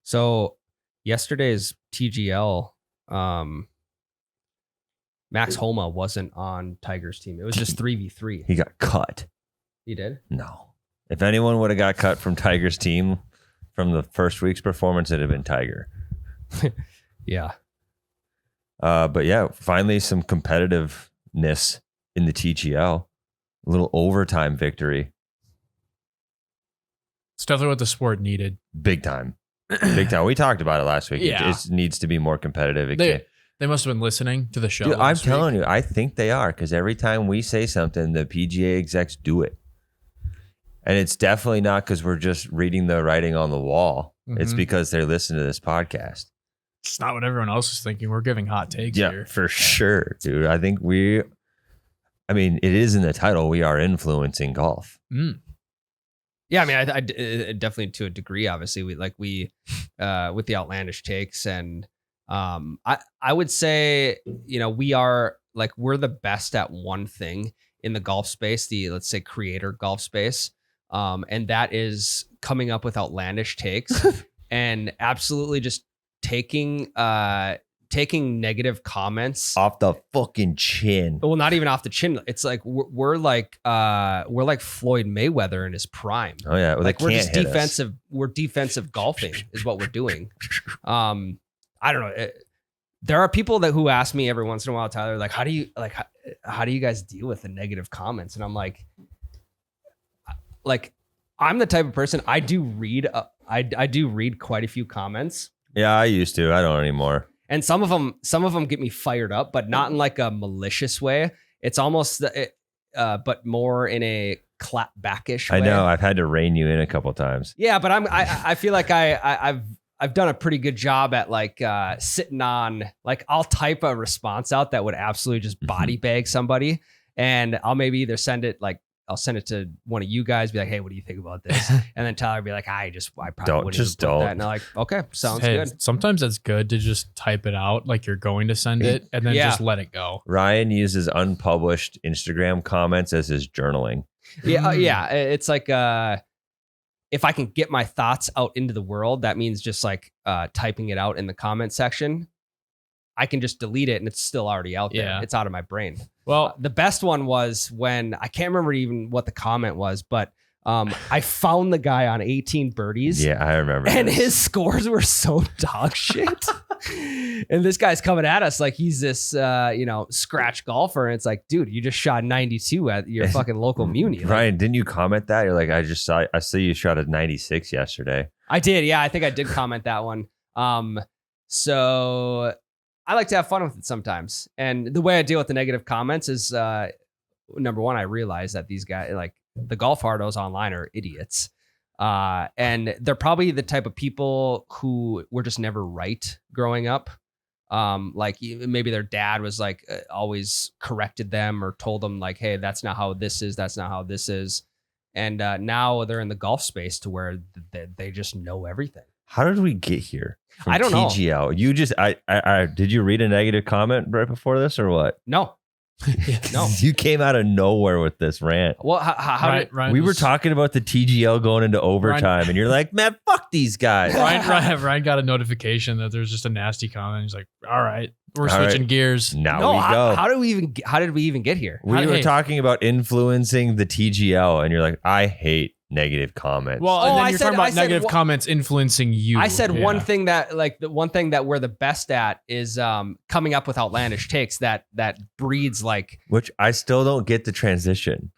So yesterday's TGL, Max Homa wasn't on Tiger's team. It was just 3v3. He got cut. He did? No. If anyone would have got cut from Tiger's team from the first week's performance, it'd have been Tiger. Yeah. But yeah, finally some competitiveness in the TGL. A little overtime victory. It's definitely what the sport needed. Big time. Big time. We talked about it last week. Yeah. It needs to be more competitive. They must have been listening to the show. Dude, I'm telling you, I think they are, because every time we say something, the PGA execs do it. And it's definitely not because we're just reading the writing on the wall. Mm-hmm. It's because they're listening to this podcast. It's not what everyone else is thinking. We're giving hot takes here. For sure, dude. I think it is in the title. We are influencing golf. Mm. Yeah, I mean, I definitely to a degree. Obviously, we with the outlandish takes, and I would say, we're the best at one thing in the golf space, the, let's say, creator golf space, and that is coming up with outlandish takes and absolutely just taking negative comments off the fucking chin. Well, not even off the chin. It's like we're like Floyd Mayweather in his prime. Oh yeah, well, like we're just defensive. We're defensive golfing is what we're doing. I don't know. There are people who ask me every once in a while, Tyler, like, how do you guys deal with the negative comments? And I'm like, I'm the type of person, I do read quite a few comments. Yeah, I used to. I don't anymore. And some of them get me fired up, but not in like a malicious way. It's almost, but more in a clapbackish way. I know. I've had to rein you in a couple times. Yeah, but I feel like I've done a pretty good job at like sitting on, like, I'll type a response out that would absolutely just body bag somebody, and I'll maybe either I'll send it to one of you guys, be like, hey, what do you think about this? And then Tyler be like, I probably wouldn't don't. That. And I'm like, okay, sounds good. Sometimes it's good to just type it out like you're going to send it and then just let it go. Ryan uses unpublished Instagram comments as his journaling. Yeah. It's like, if I can get my thoughts out into the world, that means just like typing it out in the comment section. I can just delete it and it's still already out there. Yeah. It's out of my brain. Well, the best one was when, I can't remember even what the comment was, but I found the guy on 18 birdies. Yeah, I remember. And his scores were so dog shit. And this guy's coming at us like he's this, scratch golfer. And it's like, dude, you just shot 92 at your fucking local Muni. Ryan, didn't you comment that? You're like, I saw you shot a 96 yesterday. I did. Yeah, I think I did comment that one. So I like to have fun with it sometimes. And the way I deal with the negative comments is, number one, I realize that these guys, like the golf hardos online, are idiots. And they're probably the type of people who were just never right growing up. Like maybe their dad was like always corrected them or told them like, hey, that's not how this is. That's not how this is. And now they're in the golf space to where they just know everything. How did we get here? I don't know. TGL. You just, did you read a negative comment right before this or what? No. No. You came out of nowhere with this rant. Well, how Ryan we were talking about the TGL going into overtime, and you're like, man, fuck these guys. Ryan got a notification that there's just a nasty comment. He's like, all right, we're switching gears. Now we go. How did we even get here? We were talking about influencing the TGL, and you're like, I hate negative comments. Well, and then you're talking about negative comments influencing you. I said one thing that, like, the one thing that we're the best at is coming up with outlandish takes that breeds like. Which I still don't get the transition.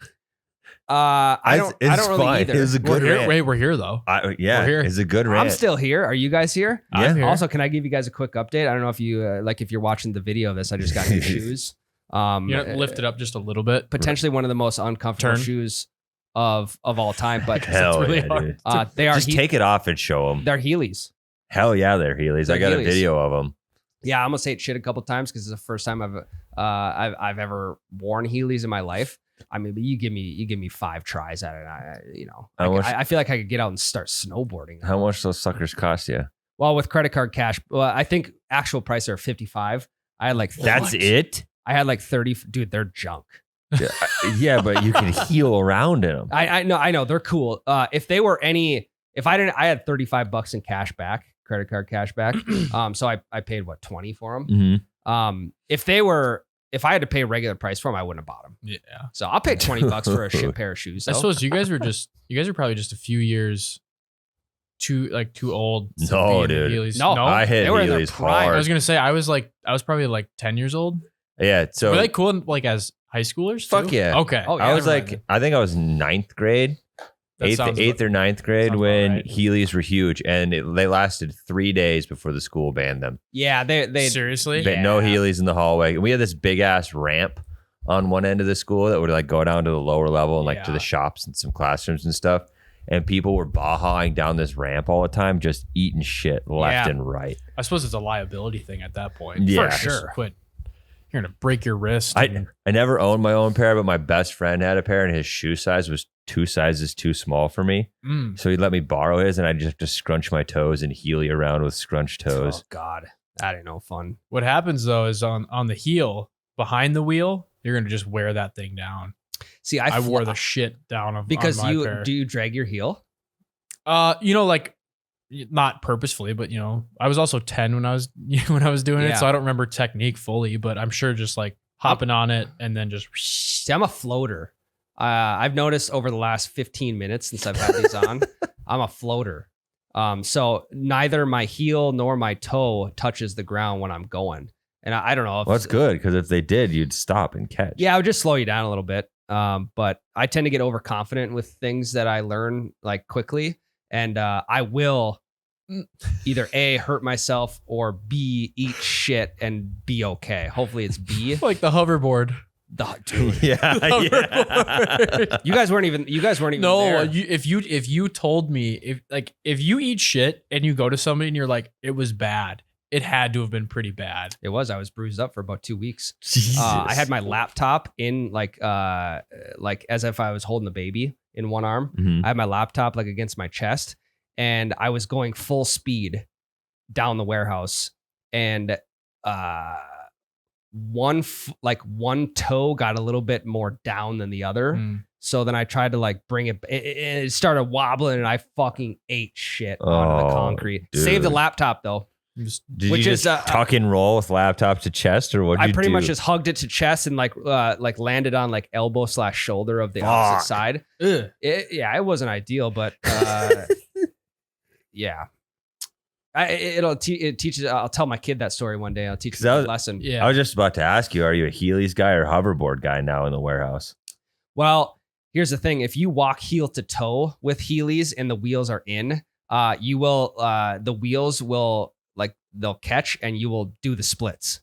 I don't really either. It was a good rant. Wait, we're here though. We're here. It's a good rant. I'm still here. Are you guys here? Yeah. I'm here. Also, can I give you guys a quick update? I don't know if you if you're watching the video of this. I just got new shoes. Lift it up just a little bit. Potentially one of the most uncomfortable shoes of all time, but hell it's really hard. They are just take it off and show them. They're Heelys. Hell yeah, they're Heelys. I got a video of them. Yeah, I almost ate shit a couple times because it's the first time I've ever worn Heelys in my life. I mean, you give me 5 tries at it. I feel like I could get out and start snowboarding. How much those suckers cost you? Well, with credit card cash, I think actual price are $55. I had like that's it. I had like 30. Dude, they're junk. Yeah, but you can heel around in them. I know they're cool. If I had $35 in cash back, credit card cash back. So I paid what, 20 for them. Mm-hmm. If I had to pay regular price for them, I wouldn't have bought them. Yeah. So I'll pay $20 for a shit pair of shoes. I So. suppose you guys were probably just a few years too old. To No, be in the dude. Heelys. No, I hit they were in their Heelys prime. I hard. was gonna say I was probably like 10 years old. Yeah. So Were they cool in, like as high schoolers? Fuck too? yeah. Okay. Oh, yeah. I was Never like, mind I think I was ninth grade. That sounds Eighth or ninth grade sounds when about right. Heelys were huge, and they lasted 3 days before the school banned them. Yeah, they Seriously? No Heelys in the hallway. And we had this big ass ramp on one end of the school that would like go down to the lower level and like to Yeah. the shops and some classrooms and stuff. And people were bahaing down this ramp all the time, just eating shit left Yeah. and right. I suppose it's a liability thing at that point. Yeah. For Just sure. quit. You're gonna break your wrist. I and- never owned my own pair, but my best friend had a pair, and his shoe size was 2 sizes too small for me. Mm. So he let me borrow his, and I just have to scrunch my toes and Heely around with scrunched toes. Oh God, that ain't no fun. What happens though is on the heel behind the wheel, you're gonna just wear that thing down. See, I wore the shit down of because on my pair. do you drag your heel? Like not purposefully, but I was also 10 when I was doing Yeah. it, so I don't remember technique fully, but I'm sure just like hopping on it and then just See, I'm a floater. I've noticed over the last 15 minutes since I've had these on, I'm a floater. So neither my heel nor my toe touches the ground when I'm going. And I don't know if Well, that's good, because if they did, you'd stop and catch. Yeah, I would just slow you down a little bit. But I tend to get overconfident with things that I learn like quickly. And I will either A, hurt myself, or B, eat shit and be okay. Hopefully it's B. like the hoverboard. Dude, Yeah. you guys weren't even No, there. if you told me if you eat shit and you go to somebody and you're like it was bad, it had to have been pretty bad. It was. I was bruised up for about 2 weeks. Jesus. I had my laptop in like as if I was holding the baby in one arm. Mhm. I had my laptop like against my chest, and I was going full speed down the warehouse, and one toe got a little bit more down than the other. Mm. So then I tried to like bring it started wobbling, and I fucking ate shit onto the Oh, concrete. dude. Saved the laptop though. Did which you is, just tuck and roll with laptop to chest, or what? I pretty much just hugged it to chest and like landed on like elbow / shoulder of the opposite Fuck. side. Ugh. It wasn't ideal, but yeah. It teaches. I'll tell my kid that story one day. I'll teach 'Cause him that a was- lesson. Yeah. I was just about to ask you: are you a Heelys guy or hoverboard guy now in the warehouse? Well, here's the thing: if you walk heel to toe with Heelys and the wheels are in, you will the wheels will they'll catch and you will do the splits.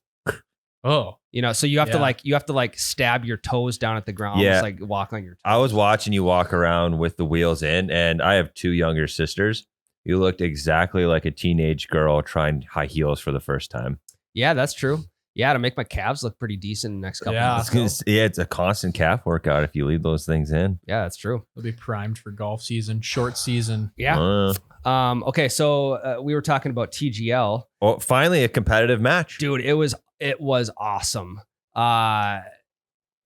Oh. So you have Yeah. to stab your toes down at the ground, Yeah. almost like walk on your toes. I was watching you walk around with the wheels in, and I have 2 younger sisters. You looked exactly like a teenage girl trying high heels for the first time. Yeah, that's true. Yeah, to make my calves look pretty decent in the next couple Yeah. months. It's a constant calf workout if you leave those things in. Yeah, that's true. They'll be primed for golf season, short season. Yeah. Okay, so we were talking about TGL. Oh, finally a competitive match. Dude, it was awesome.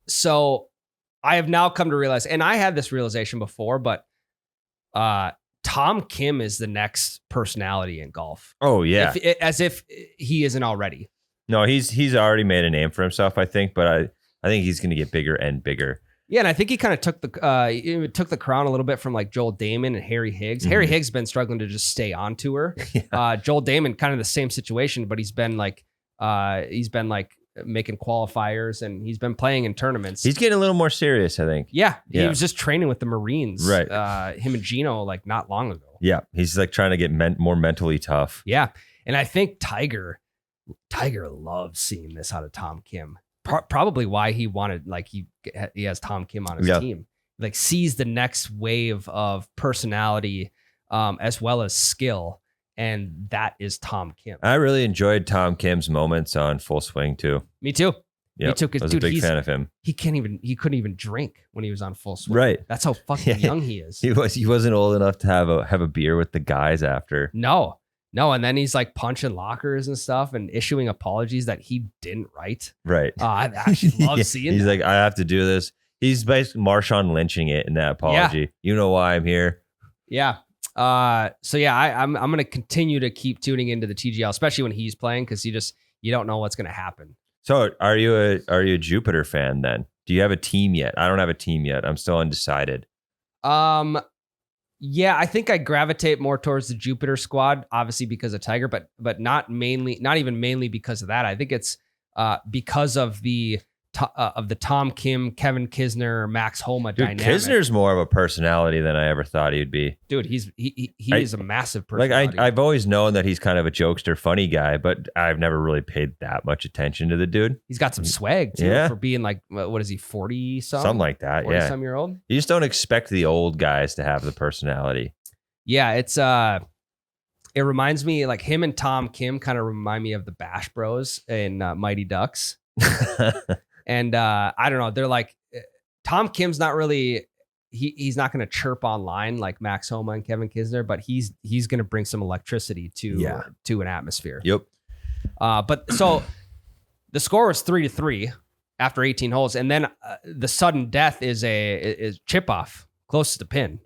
So I have now come to realize, and I had this realization before, but Tom Kim is the next personality in golf. Oh yeah. As if he isn't already. No, he's already made a name for himself, I think, but I think he's going to get bigger and bigger. Yeah, and I think he kind of took the crown a little bit from like Joel Damon and Harry Higgs. Mhm. Harry Higgs been struggling to just stay on tour. Yeah. Joel Damon kind of the same situation, but he's been making qualifiers and he's been playing in tournaments. He's getting a little more serious, I think. He Yeah. was just training with the Marines, Right. Him and Gino like not long ago. Yeah, he's like trying to get more mentally tough. Yeah, and I think Tiger loves seeing this out of Tom Kim. Probably why he wanted he has Tom Kim on his team. Like sees the next wave of personality as well as skill, and that is Tom Kim. I really enjoyed Tom Kim's moments on Full Swing too. Me too. Yep. Me too. 'Cause, I was dude, a big fan of him. he couldn't even drink when he was on Full Swing. Right. That's how fucking Yeah. young he is. He wasn't old enough to have a beer with the guys after. No, and then he's like punching lockers and stuff and issuing apologies that he didn't write. Right. I actually love Yeah, seeing he's that. like, I have to do this. He's basically Marshawn lynching it in that apology. You know why I'm here. Yeah. So yeah, I'm gonna continue to keep tuning into the TGL, especially when he's playing, because you don't know what's gonna happen. So are you a Jupiter fan then? Do you have a team yet? I don't have a team yet. I'm still undecided. Yeah, I think I gravitate more towards the Jupiter squad, obviously because of Tiger, but not even mainly because of that. I think it's because of the Tom Kim, Kevin Kisner, Max Homa Dude, dynamic. Kisner's more of a personality than I ever thought he'd be. Dude, he is a massive personality. I've always known that he's kind of a jokester, funny guy, but I've never really paid that much attention to the dude. He's got some swag too for being like, what is he, 40 something like that? 40 Yeah, some year old. You just don't expect the old guys to have the personality. Yeah, it's it reminds me, like, him and Tom Kim kind of remind me of the Bash Bros in Mighty Ducks. And I don't know, they're like, Tom Kim's not really, he's not going to chirp online like Max Homa and Kevin Kisner, but he's going to bring some electricity to an atmosphere. Yep. But so the score was 3-3 after 18 holes, and then the sudden death is chip off closest to pin.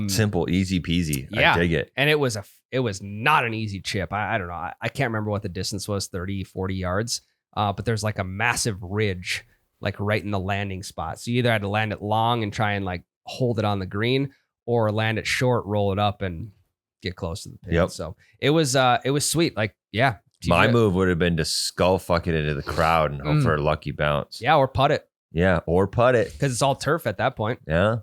Simple, easy peasy. Yeah, I dig it. And it was not an easy chip. I don't know. I can't remember what the distance was, 30, 40 yards. But there's like a massive ridge, like right in the landing spot. So you either had to land it long and try and like hold it on the green, or land it short, roll it up, and get close to the pin. Yep. So it was sweet. Like, yeah. My move would have been to skull fuck it into the crowd and hope for a lucky bounce. Yeah, or putt it. Yeah, or putt it. Because it's all turf at that point. Yeah.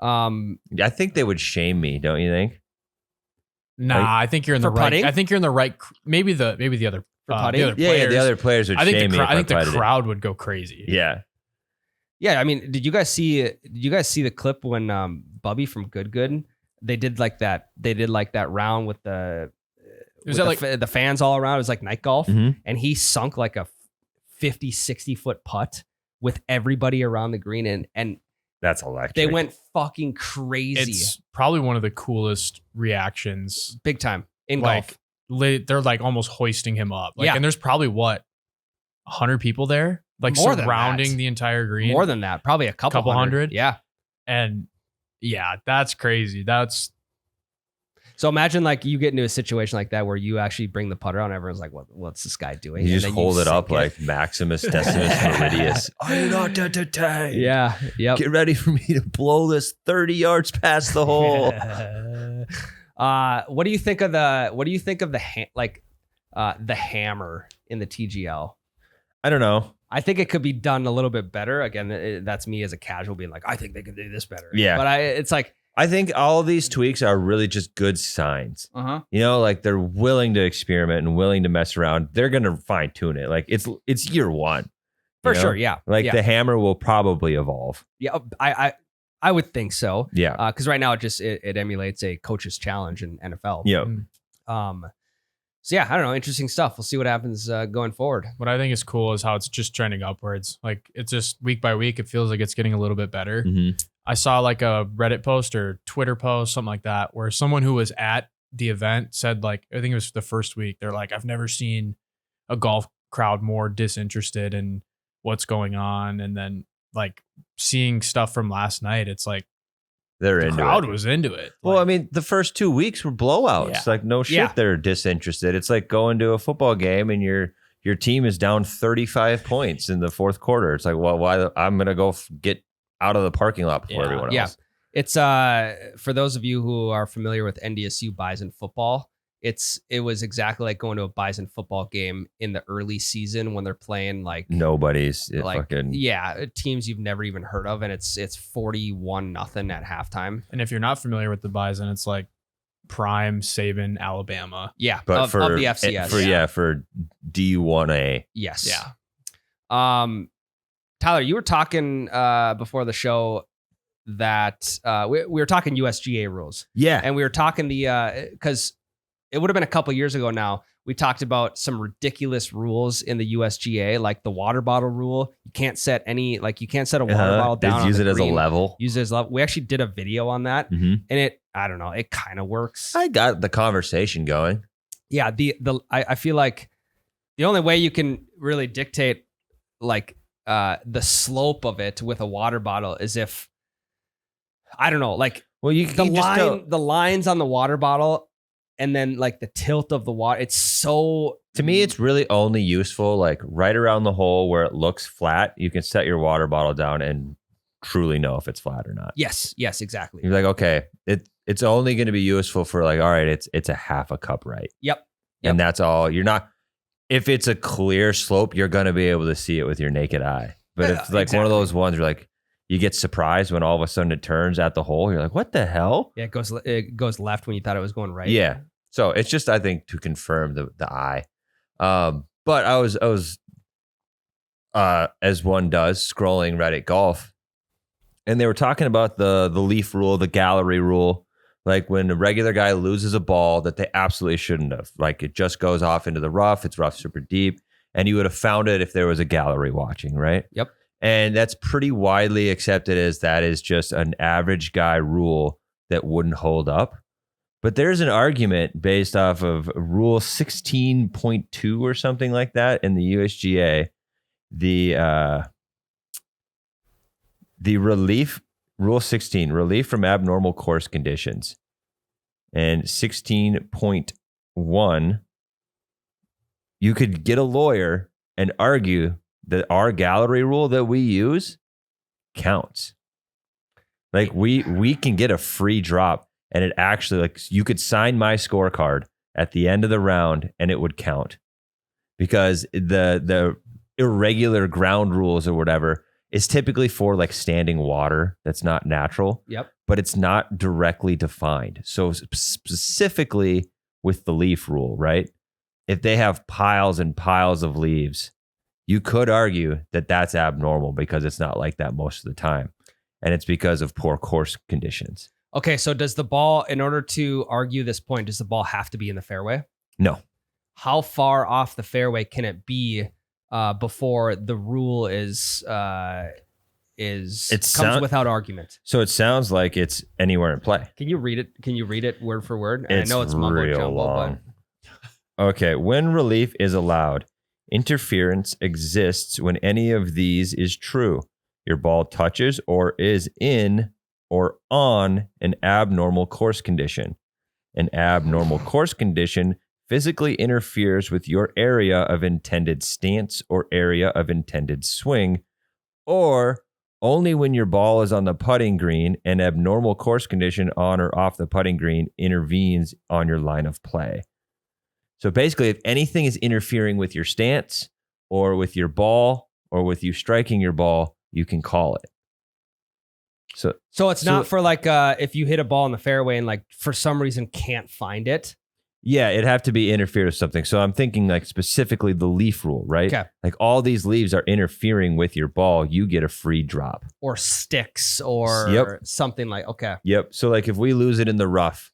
I think they would shame me, don't you think? Nah, Like, I think you're in the right. putting? I think you're in the right. Maybe the other. putting? The other Yeah, players. the other players would I think shame me. I think the putted it. crowd would go crazy. Yeah. Yeah, I mean, did you guys see the clip when Bubby from Good they did like that round with the the fans all around. It was like night golf, Mhm. and he sunk like a 50, 60 foot putt with everybody around the green, and That's electric. they went fucking crazy. It's probably one of the coolest reactions. Big time in Like golf. they're like almost hoisting him up. Like, Yeah. and there's probably 100 people there, like More than surrounding that. the entire green. More than that, probably a couple hundred. Yeah. And yeah, that's crazy. That's So imagine like you get into a situation like that where you actually bring the putter on. Everyone's like, "What's this guy doing?" You And just then hold it sink up like Maximus Decimus Meridius. Are you not entertained? Yeah. Yep. Get ready for me to blow this 30 yards past the hole. What do you think of the hammer in the TGL? I don't know. I think it could be done a little bit better. Again, that's me as a casual being like, I think they could do this better. Yeah. But it's like, I think all of these tweaks are really just good signs. You know, like they're willing to experiment and willing to mess around. They're going to fine tune it. Like it's year one. for you know? sure. Yeah. Like yeah. the hammer will probably evolve. Yeah. I would think so. Yeah. Because right now it emulates a coach's challenge in NFL. Yeah. So yeah, I don't know. Interesting stuff. We'll see what happens going forward. what I think is cool is how it's just trending upwards. Like it's just week by week, it feels like it's getting a little bit better. Mhm. I saw like a Reddit post or Twitter post, something like that, where someone who was at the event said, like, I think it was the first week, they're like, I've never seen a golf crowd more disinterested in what's going on. And then like seeing stuff from last night, it's like They're the into crowd it. was into it. Well, Like, I mean, the first 2 weeks were blowouts. Yeah. Like no shit, Yeah. they're disinterested. It's like going to a football game and your team is down 35 points in the fourth quarter. It's like, well, why? I'm gonna go get out of the parking lot before Yeah. everyone Yeah. else. It's for those of you who are familiar with NDSU Bison football, it was exactly like going to a Bison football game in the early season when they're playing like Nobody's like fucking. teams you've never even heard of, and it's 41-0 at halftime. and if you're not familiar with the Bison, it's like prime Saban, Alabama. Yeah, But of the FCS. for D1A. Yes. Yeah. Tyler, you were talking before the show that we were talking USGA rules, Yeah. and we were talking because it would have been a couple years ago now. We talked about some ridiculous rules in the USGA, like the water bottle rule. You can't set a water bottle down. Use on it the as a green. level. Use it as level. We actually did a video on that, Mhm. and I don't know, it kind of works. I got the conversation going. Yeah, I feel like the only way you can really dictate like the slope of it with a water bottle is if, I don't know, like Well, you The just go, the lines on the water bottle, and then like the tilt of the water. It's so. to me, it's really only useful like right around the hole where it looks flat. You can set your water bottle down and truly know if it's flat or not. Yes, exactly. You're like, okay, it's only going to be useful for like, all right, it's a half a cup right. Yep. And that's all. You're not. If it's a clear slope, you're going to be able to see it with your naked eye. But if it's like one of those ones where like you get surprised when all of a sudden it turns at the hole, you're like, what the hell? Yeah, it goes left when you thought it was going right. Yeah. So it's just, I think, to confirm the eye. But I was as one does, scrolling Reddit Golf, and they were talking about the leaf rule, the gallery rule. Like when a regular guy loses a ball that they absolutely shouldn't have. Like it just goes off into the rough. It's rough super deep. And you would have found it if there was a gallery watching, right? Yep. And that's pretty widely accepted as that is just an average guy rule that wouldn't hold up. But there's an argument based off of Rule 16.2 or something like that in the USGA. The relief, Rule 16, relief from abnormal course conditions. And 16.1, you could get a lawyer and argue that our gallery rule that we use counts. Like we can get a free drop, and it actually, like, you could sign my scorecard at the end of the round and it would count, because the irregular ground rules or whatever is typically for like standing water that's not natural. Yep. But it's not directly defined. So specifically with the leaf rule, right? If they have piles and piles of leaves, you could argue that that's abnormal because it's not like that most of the time. And it's because of poor course conditions. Okay, so does the ball, in order to argue this point, does the ball have to be in the fairway? No. How far off the fairway can it be before the rule comes without argument? So it sounds like it's anywhere in play. Can you read it? Can you read it word for word? It's I know it's mumbo real jumbo, long. Okay, when relief is allowed, interference exists when any of these is true. Your ball touches or is in or on an abnormal course condition. An abnormal course condition physically interferes with your area of intended stance or area of intended swing, or only when your ball is on the putting green, an abnormal course condition on or off the putting green intervenes on your line of play. So basically, if anything is interfering with your stance or with your ball or with you striking your ball, you can call it. So it's not for like if you hit a ball in the fairway and like for some reason can't find it. Yeah, it'd have to be interfered with something. So I'm thinking like specifically the leaf rule, right? Okay. Like all these leaves are interfering with your ball. You get a free drop. Or sticks or something like, okay. Yep. So like if we lose it in the rough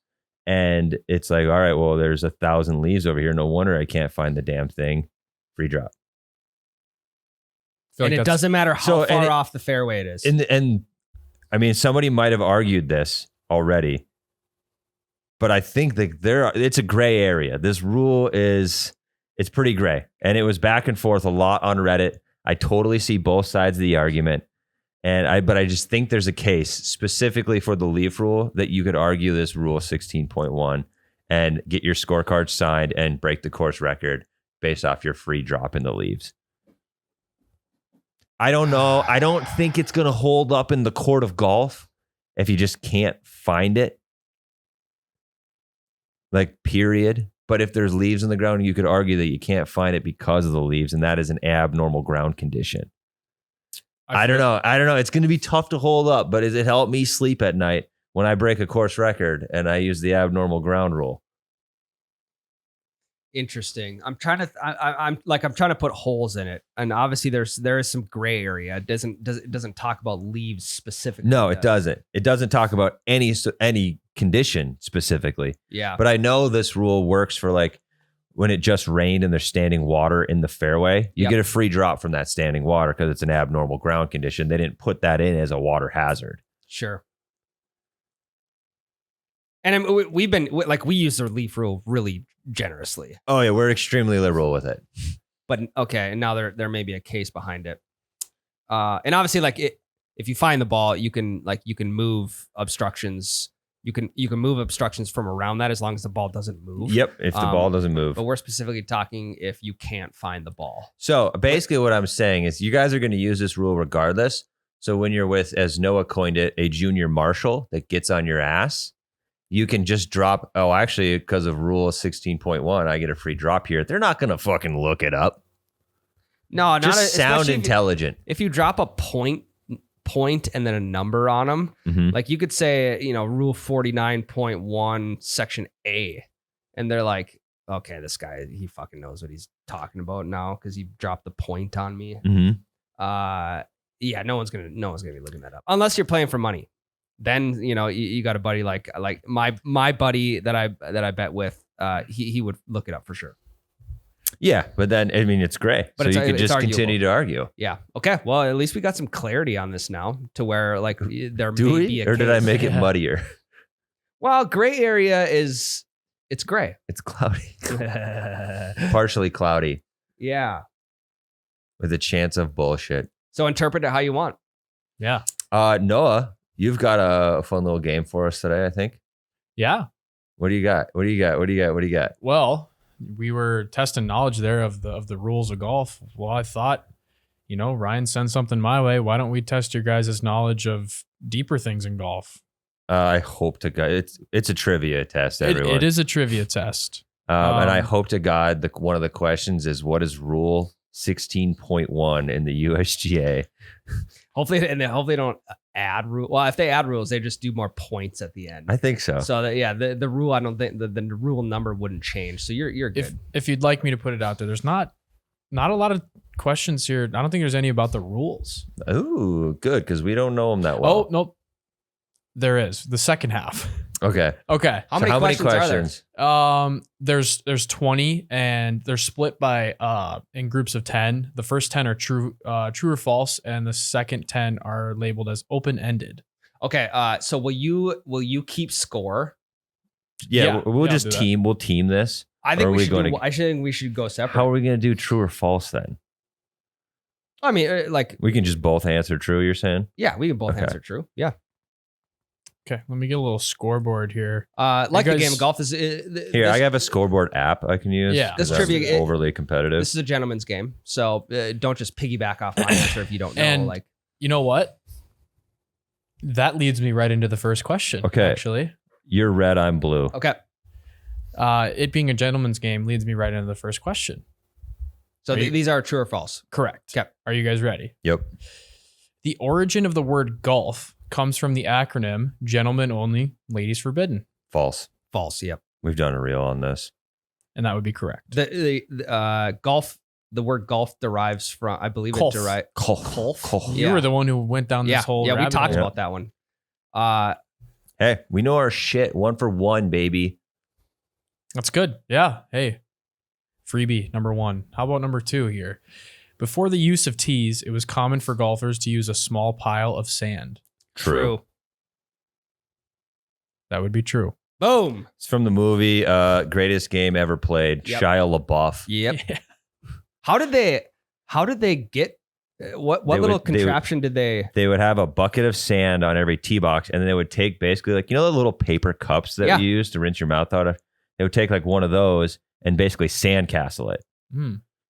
and it's like, all right, well, there's 1,000 leaves over here. No wonder I can't find the damn thing. Free drop. And it doesn't matter how far off the fairway it is. And I mean, somebody might have argued this already, but I think that it's a gray area. This rule it's pretty gray, and it was back and forth a lot on Reddit. I totally see both sides of the argument, but I just think there's a case specifically for the leaf rule that you could argue this rule 16.1 and get your scorecard signed and break the course record based off your free drop in the leaves. I don't know. I don't think it's going to hold up in the court of golf if you just can't find it. Like, period. But if there's leaves on the ground, you could argue that you can't find it because of the leaves, and that is an abnormal ground condition. I don't know. It's going to be tough to hold up, but does it help me sleep at night when I break a course record and I use the abnormal ground rule? Interesting. I'm trying to put holes in it, and obviously there is some gray area. It doesn't talk about leaves specifically. No, it doesn't. It doesn't talk about any condition specifically. Yeah. But I know this rule works for like when it just rained and there's standing water in the fairway. You get a free drop from that standing water because it's an abnormal ground condition. They didn't put that in as a water hazard. Sure. And we use the leaf rule really generously. Oh yeah, we're extremely liberal with it. But okay, and now there may be a case behind it. And obviously, like if you find the ball, you can move obstructions You can move obstructions from around that as long as the ball doesn't move. Yep, if the ball doesn't move. But we're specifically talking if you can't find the ball. So basically what I'm saying is you guys are going to use this rule regardless. So when you're with, as Noah coined it, a junior marshal that gets on your ass, you can just drop, oh, actually, because of rule 16.1, I get a free drop here. They're not going to fucking look it up. No, just sound intelligent. If you drop a point and then a number on them, like you could say, rule 49.1 section A, and they're like, okay, this guy, he fucking knows what he's talking about now because he dropped the point on me. Yeah, no one's gonna be looking that up unless you're playing for money. Then you got a buddy like my buddy that I bet with, he would look it up for sure. Yeah, but then I mean it's gray, but so you could just continue to argue. Yeah. Okay. Well, at least we got some clarity on this now, to where like there may be a or did I make it muddier? Well, gray area it's gray. It's cloudy, partially cloudy. Yeah. With a chance of bullshit. So interpret it how you want. Yeah. Noah, you've got a fun little game for us today, I think. Yeah. What do you got? Well, we were testing knowledge there of the rules of golf. Well, I thought, Ryan sent something my way. Why don't we test your guys' knowledge of deeper things in golf? I hope to God it's a trivia test. Everyone, it is a trivia test. And I hope to God one of the questions is, what is rule 16.1 in the USGA? Hopefully they don't add rules. Well, if they add rules, they just do more points at the end. I think so. So the rule, I don't think the rule number wouldn't change. So you're good. If you'd like me to put it out there, there's not a lot of questions here. I don't think there's any about the rules. Oh, good, because we don't know them that well. Oh, nope. There is the second half. Okay. How many questions are there? There's 20, and they're split by in groups of 10. The first 10 are true or false, and the second 10 are labeled as open-ended. Okay. So will you keep score? Yeah, we'll just team. We'll team this. I think we should go separate. How are we going to do true or false then? I mean, like we can just both answer true. You're saying? Yeah, we can both answer true. Yeah. Okay, let me get a little scoreboard here. The game of golf is here. I have a scoreboard app I can use. Yeah, this trivia overly competitive. This is a gentleman's game, so don't just piggyback off my answer if you don't know. And you know what? That leads me right into the first question. Okay, actually, you're red, I'm blue. Okay. It being a gentleman's game leads me right into the first question. So these are true or false? Correct. Okay. Are you guys ready? Yep. The origin of the word golf comes from the acronym Gentlemen Only, Ladies Forbidden. False. False. Yep. We've done a reel on this, and that would be correct. The golf. The word golf derives from, I believe, Golf. it derives. Golf. You were the one who went down this whole. Yeah, we talked hole. about that one. Hey, we know our shit. 1 for 1, baby. That's good. Yeah. Hey, freebie number 1. How about number 2 here? Before the use of tees, it was common for golfers to use a small pile of sand. True. That would be true. Boom. It's from the movie Greatest Game Ever Played. Yep. Shia LaBeouf. Yep. Yeah. How did they get what little contraption did they? They would have a bucket of sand on every tee box, and then they would take basically like, the little paper cups that you use to rinse your mouth out of. They would take like one of those and basically sandcastle it.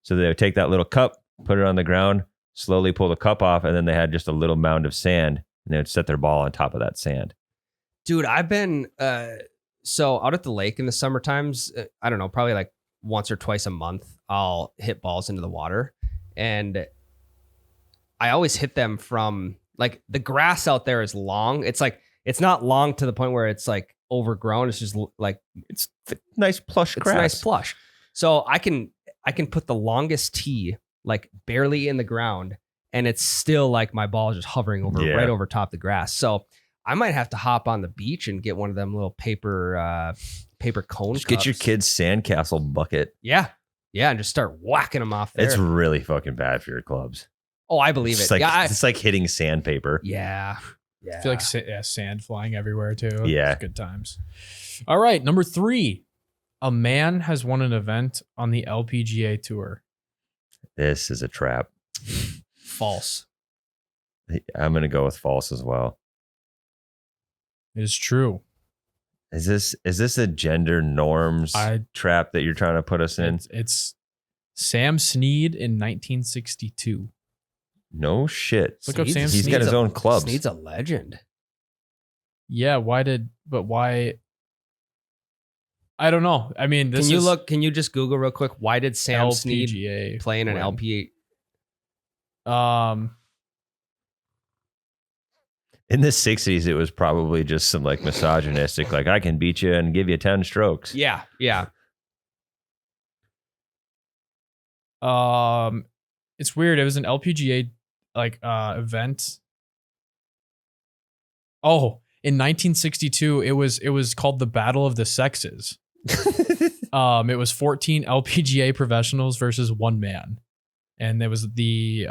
So they would take that little cup, put it on the ground, slowly pull the cup off, and then they had just a little mound of sand, and they would set their ball on top of that sand. Dude, I've been so out at the lake in the summer times. I don't know, probably like once or twice a month, I'll hit balls into the water, and I always hit them from like the grass out there is long. It's like it's not long to the point where it's like overgrown. It's just like it's nice plush grass. It's nice plush. So I can put the longest tee like barely in the ground, and it's still like my ball is just hovering over right over top the grass. So I might have to hop on the beach and get one of them little paper cone just cups. Get your kid's sandcastle bucket. Yeah, and just start whacking them off there. It's really fucking bad for your clubs. Oh, I believe it. It's like hitting sandpaper. Yeah. I feel like sand flying everywhere too. Yeah. It's good times. All right, number 3. A man has won an event on the LPGA Tour. This is a trap. False. I'm going to go with false as well. It is true. Is this a gender norms trap that you're trying to put us in? It's Sam Snead in 1962. No shit. Look up Sam He's Snead. got his own clubs. Snead's a legend. Yeah, why? I don't know. I mean, Can you just Google real quick? Why did Sam Snead LPGA play in an win. LPGA? In the 60s, it was probably just some like misogynistic, like I can beat you and give you 10 strokes. Yeah. It's weird. It was an LPGA event. Oh, in 1962, it was called the Battle of the Sexes. It was 14 LPGA professionals versus one man, and there was the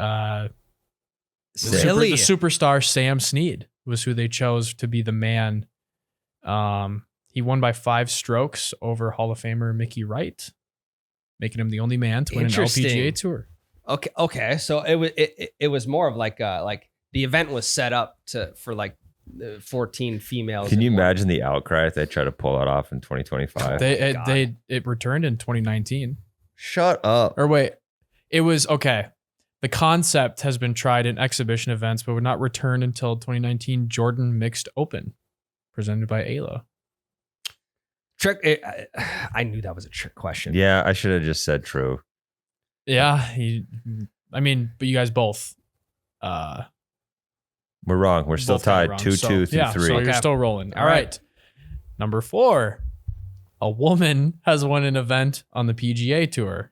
superstar Sam Snead was who they chose to be the man. He won by 5 strokes over Hall of Famer Mickey Wright, making him the only man to win an LPGA tour. Okay. So it was more of like the event was set up for 14 females. Oh, Can you imagine the outcry if they try to pull that off in 2025? It returned in 2019. Shut up. Or wait, it was okay. The concept has been tried in exhibition events, but would not return until 2019 Jordan Mixed Open, presented by Ayla. I knew that was a trick question. Yeah, I should have just said true. Yeah, but you guys both. We're wrong. We're still tied 2-2 through 3. So you're still rolling. All right. Number 4. A woman has won an event on the PGA Tour.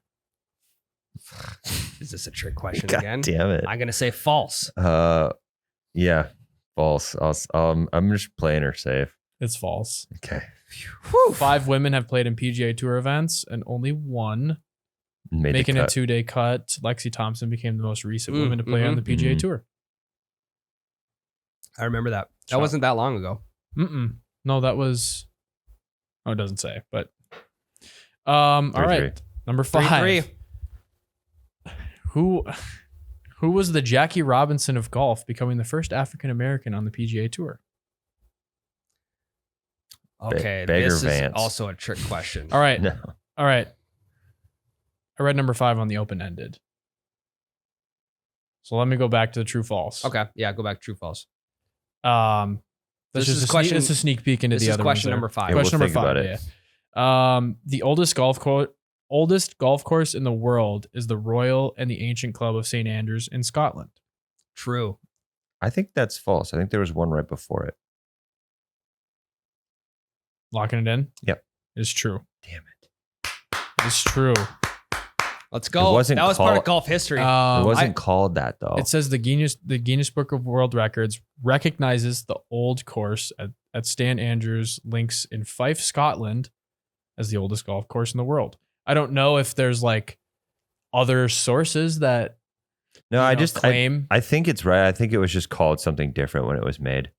Is this a trick question God again? Damn it. I'm gonna say false. Yeah, false. I'm just playing her safe. It's false. Okay. 5 women have played in PGA Tour events, and only one making a 2-day cut. Lexi Thompson became the most recent woman to play on the PGA Tour. I remember that. That wasn't that long ago. No, that was. Oh, it doesn't say. But all right, number 5. 3-3. Who was the Jackie Robinson of golf, becoming the first African American on the PGA Tour? Okay, Beggar this Vance. is also a trick question. All right, No. all right. I read number 5 on the open-ended. So let me go back to the true false. Okay, yeah, go back to true false. This is a sneak peek into this the is other question ones there. number 5. Yeah, Question we'll number think 5. about Yeah. The oldest golf course in the world is the Royal and the Ancient Club of St. Andrews in Scotland. True. I think that's false. I think there was one right before it. Locking it in? Yep. It's true. Damn it. It's true. Let's go. It wasn't that was part of called- golf history. It wasn't called that though. It says the Guinness Book of World Records recognizes the old course at St. Andrews Links in Fife, Scotland, as the oldest golf course in the world. I don't know if there's like other sources that claim. I think it's right. I think it was just called something different when it was made.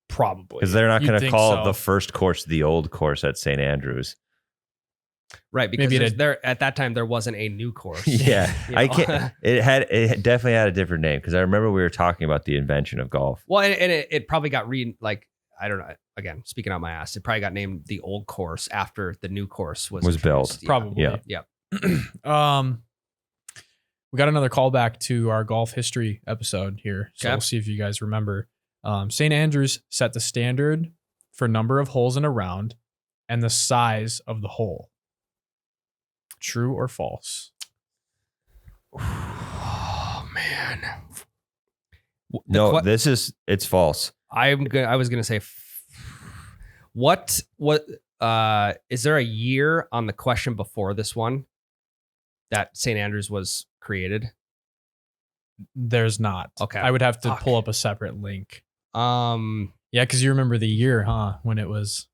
Probably. Because they're not You'd going to think call so. the first course the old course at St. Andrews. Right, because Maybe there at that time there wasn't a new course. Yeah, You I know? can't. It definitely had a different name because I remember we were talking about the invention of golf. Well, and it probably got I don't know. Again, speaking out my ass, it probably got named the old course after the new course was built. introduced. Probably. Yeah. We got another callback to our golf history episode here. So Okay. we'll see if you guys remember. St. Andrews set the standard for number of holes in a round and the size of the hole. True or false? Oh man. No, it's false. I was gonna say, what is there a year on the question before this one that St. Andrews was created? There's not. Okay. I would have to Fuck. pull up a separate link. Yeah, Yeah, because you remember the year, huh? When it was.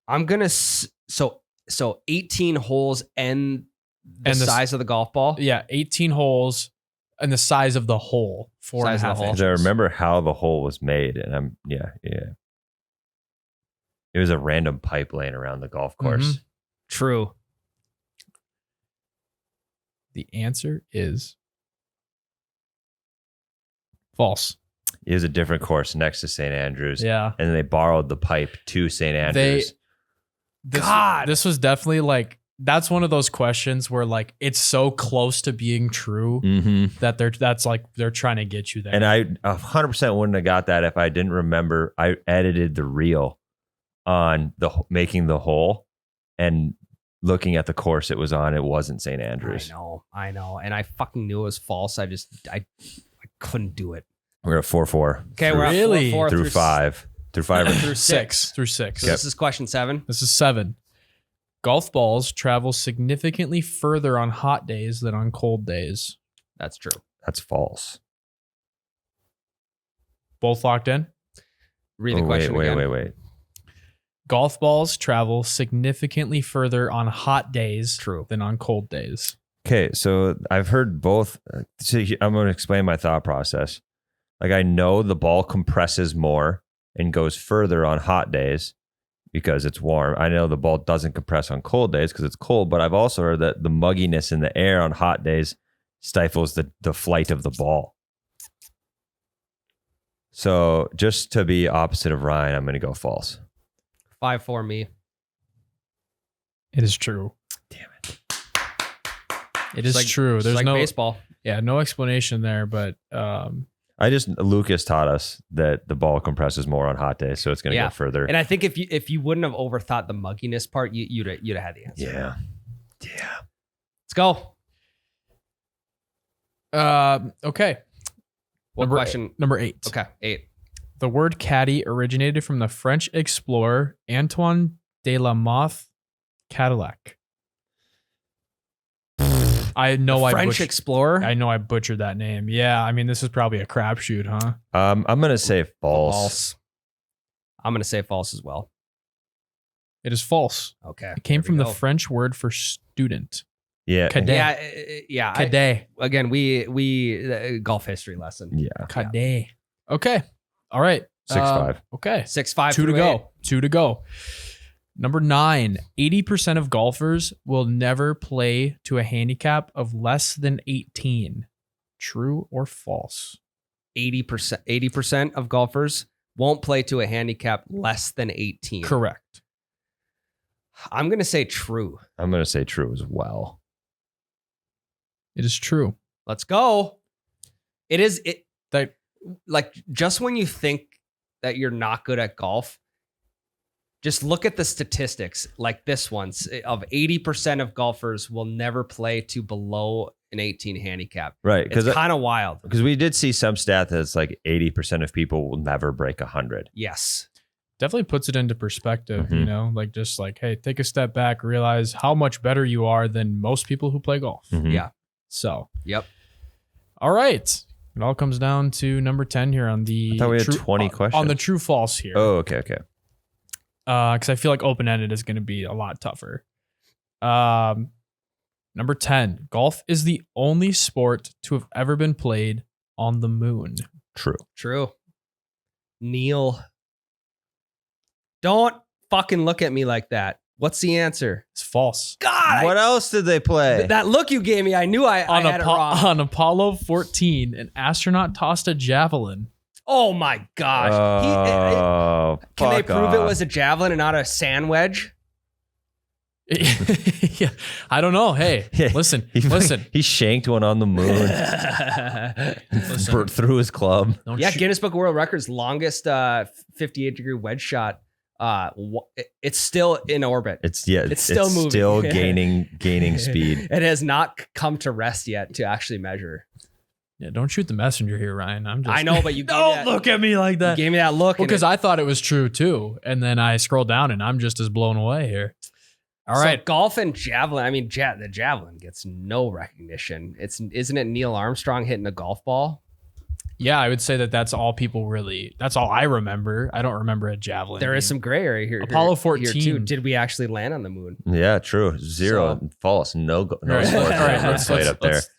I'm gonna so 18 holes and the size of the golf ball. Yeah, 18 holes and the size of the hole. 4.5 Size of the hole. inches. Because I remember how the hole was made, and yeah. It was a random pipe laying around the golf course. Mhm. True. The answer is false. It was a different course next to St. Andrews. Yeah. And they borrowed the pipe to St. Andrews. This was definitely like, that's one of those questions where like it's so close to being true that they're trying to get you there. And I 100% wouldn't have got that if I didn't remember. I edited the reel on making the hole and looking at the course it was on. It wasn't St. Andrews. I know. And I fucking knew it was false. I couldn't do it. We're at 4-4. Okay, we're at 4-4 through 5. Through 5 or through 6. Through 6. So this is question 7. This is 7. Golf balls travel significantly further on hot days than on cold days. That's true. That's false. Both locked in? Read the question again. Wait. Golf balls travel significantly further on hot days than on cold days. Okay, so I've heard both. So I'm going to explain my thought process. Like I know the ball compresses more and goes further on hot days because it's warm. I know the ball doesn't compress on cold days because it's cold, but I've also heard that the mugginess in the air on hot days stifles the flight of the ball. So just to be opposite of Ryan, I'm going to go false. 5-4 me. It is true. Damn it. It is true. There's like no baseball. Yeah, no explanation there, but Lucas taught us that the ball compresses more on hot days, so it's going to go further. And I think if you wouldn't have overthought the mugginess part, you'd have had the answer. Yeah. Let's go. Okay. What question? Number 8. Okay, 8. The word caddy originated from the French explorer Antoine de la Mothe Cadillac. I know French explorer. I know I butchered that name. Yeah, I mean this is probably a crapshoot, huh? I'm gonna say false. I'm gonna say false as well. It is false. Okay. It came from the French word for student. Yeah. Cadet. Yeah. Cadet. Again, we golf history lesson. Yeah. Cadet. Okay. All right. 6-5. Okay. 6-5. 2 to go. 2 to go. Number 9, 80% of golfers will never play to a handicap of less than 18. True or false? 80% of golfers won't play to a handicap less than 18. Correct. I'm going to say true. I'm going to say true as well. It is true. Let's go. Like just when you think that you're not good at golf, just look at the statistics like this one of 80% of golfers will never play to below an 18 handicap. Right. It's kind of wild. Because we did see some stat that's like 80% of people will never break 100. Yes. Definitely puts it into perspective, you know, like just like, hey, take a step back, realize how much better you are than most people who play golf. Yeah. So, yep. All right. It all comes down to number 10 here on the I thought we had 20 questions. On the true false here. Oh, okay. Because I feel like open-ended is going to be a lot tougher. Number 10, golf is the only sport to have ever been played on the moon. True. Neil. Don't fucking look at me like that. What's the answer? It's false. God. What else did they play? That look you gave me, I knew I had it wrong. On Apollo 14, an astronaut tossed a javelin. Oh my gosh. Can they prove it was a javelin and not a sand wedge? Yeah, I don't know. Hey, listen. He shanked one on the moon. Through his club. Guinness Book of World Records, longest 58-degree wedge shot. It's still in orbit. It's still moving. Still gaining speed. It has not come to rest yet to actually measure. Yeah, don't shoot the messenger here, Ryan. I know, but you don't look at me like that. You gave me that look. Because I thought it was true too. And then I scroll down and I'm just as blown away here. All right. Golf and javelin. I mean, the javelin gets no recognition. Isn't it Neil Armstrong hitting a golf ball? Yeah, I would say that's all that's all I remember. I don't remember a javelin. There is some gray area here. Apollo 14. Here too. Did we actually land on the moon? Yeah, true. 0. False. No all right. Let's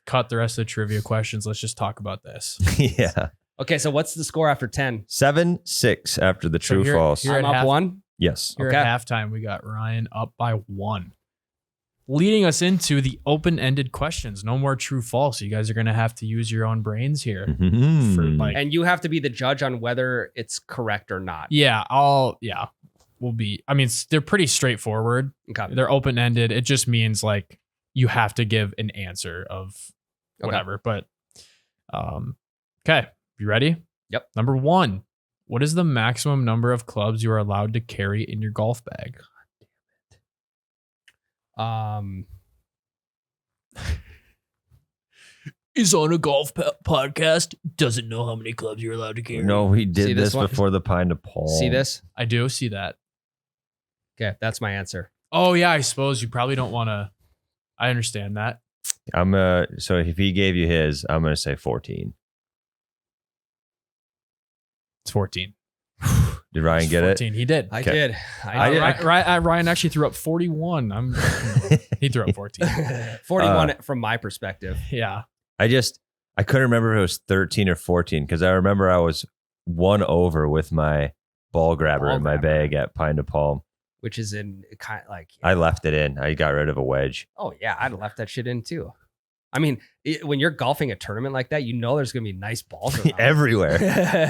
cut the rest of the trivia questions. Let's just talk about this. Yeah. Okay, so what's the score after 10? 7-6 after the true false. I'm up 1? Yes. Here at halftime, we got Ryan up by 1. leading us into the open-ended questions. No more true false. You guys are going to have to use your own brains here. Mhm. For like, And you have to be the judge on whether it's correct or not. yeah, we'll be. I mean, they're pretty straightforward. Okay. They're open-ended. It just means like you have to give an answer of whatever. But okay, you ready? Yep. Number 1. What is the maximum number of clubs you are allowed to carry in your golf bag? Is on a golf podcast, doesn't know how many clubs you're allowed to carry. No, we See did this this one? before the Pine to Palm. See this? I do see that. Okay, that's my answer. Oh yeah, I suppose you probably don't want to. I understand that. So if he gave you his, I'm gonna say 14. It's 14. Did Ryan get it? 14. He did. I Okay. did. Ryan actually threw up 41. He threw up 14. 41 from my perspective. Yeah. I couldn't remember if it was 13 or 14 because I remember I was 1 over with my ball grabber in my bag at Pine to Palm. Which is in kind of like, I left it in. I got rid of a wedge. oh yeah, I'd have left that shit in too. I mean, when you're golfing a tournament like that, you know there's gonna be nice balls around. Everywhere.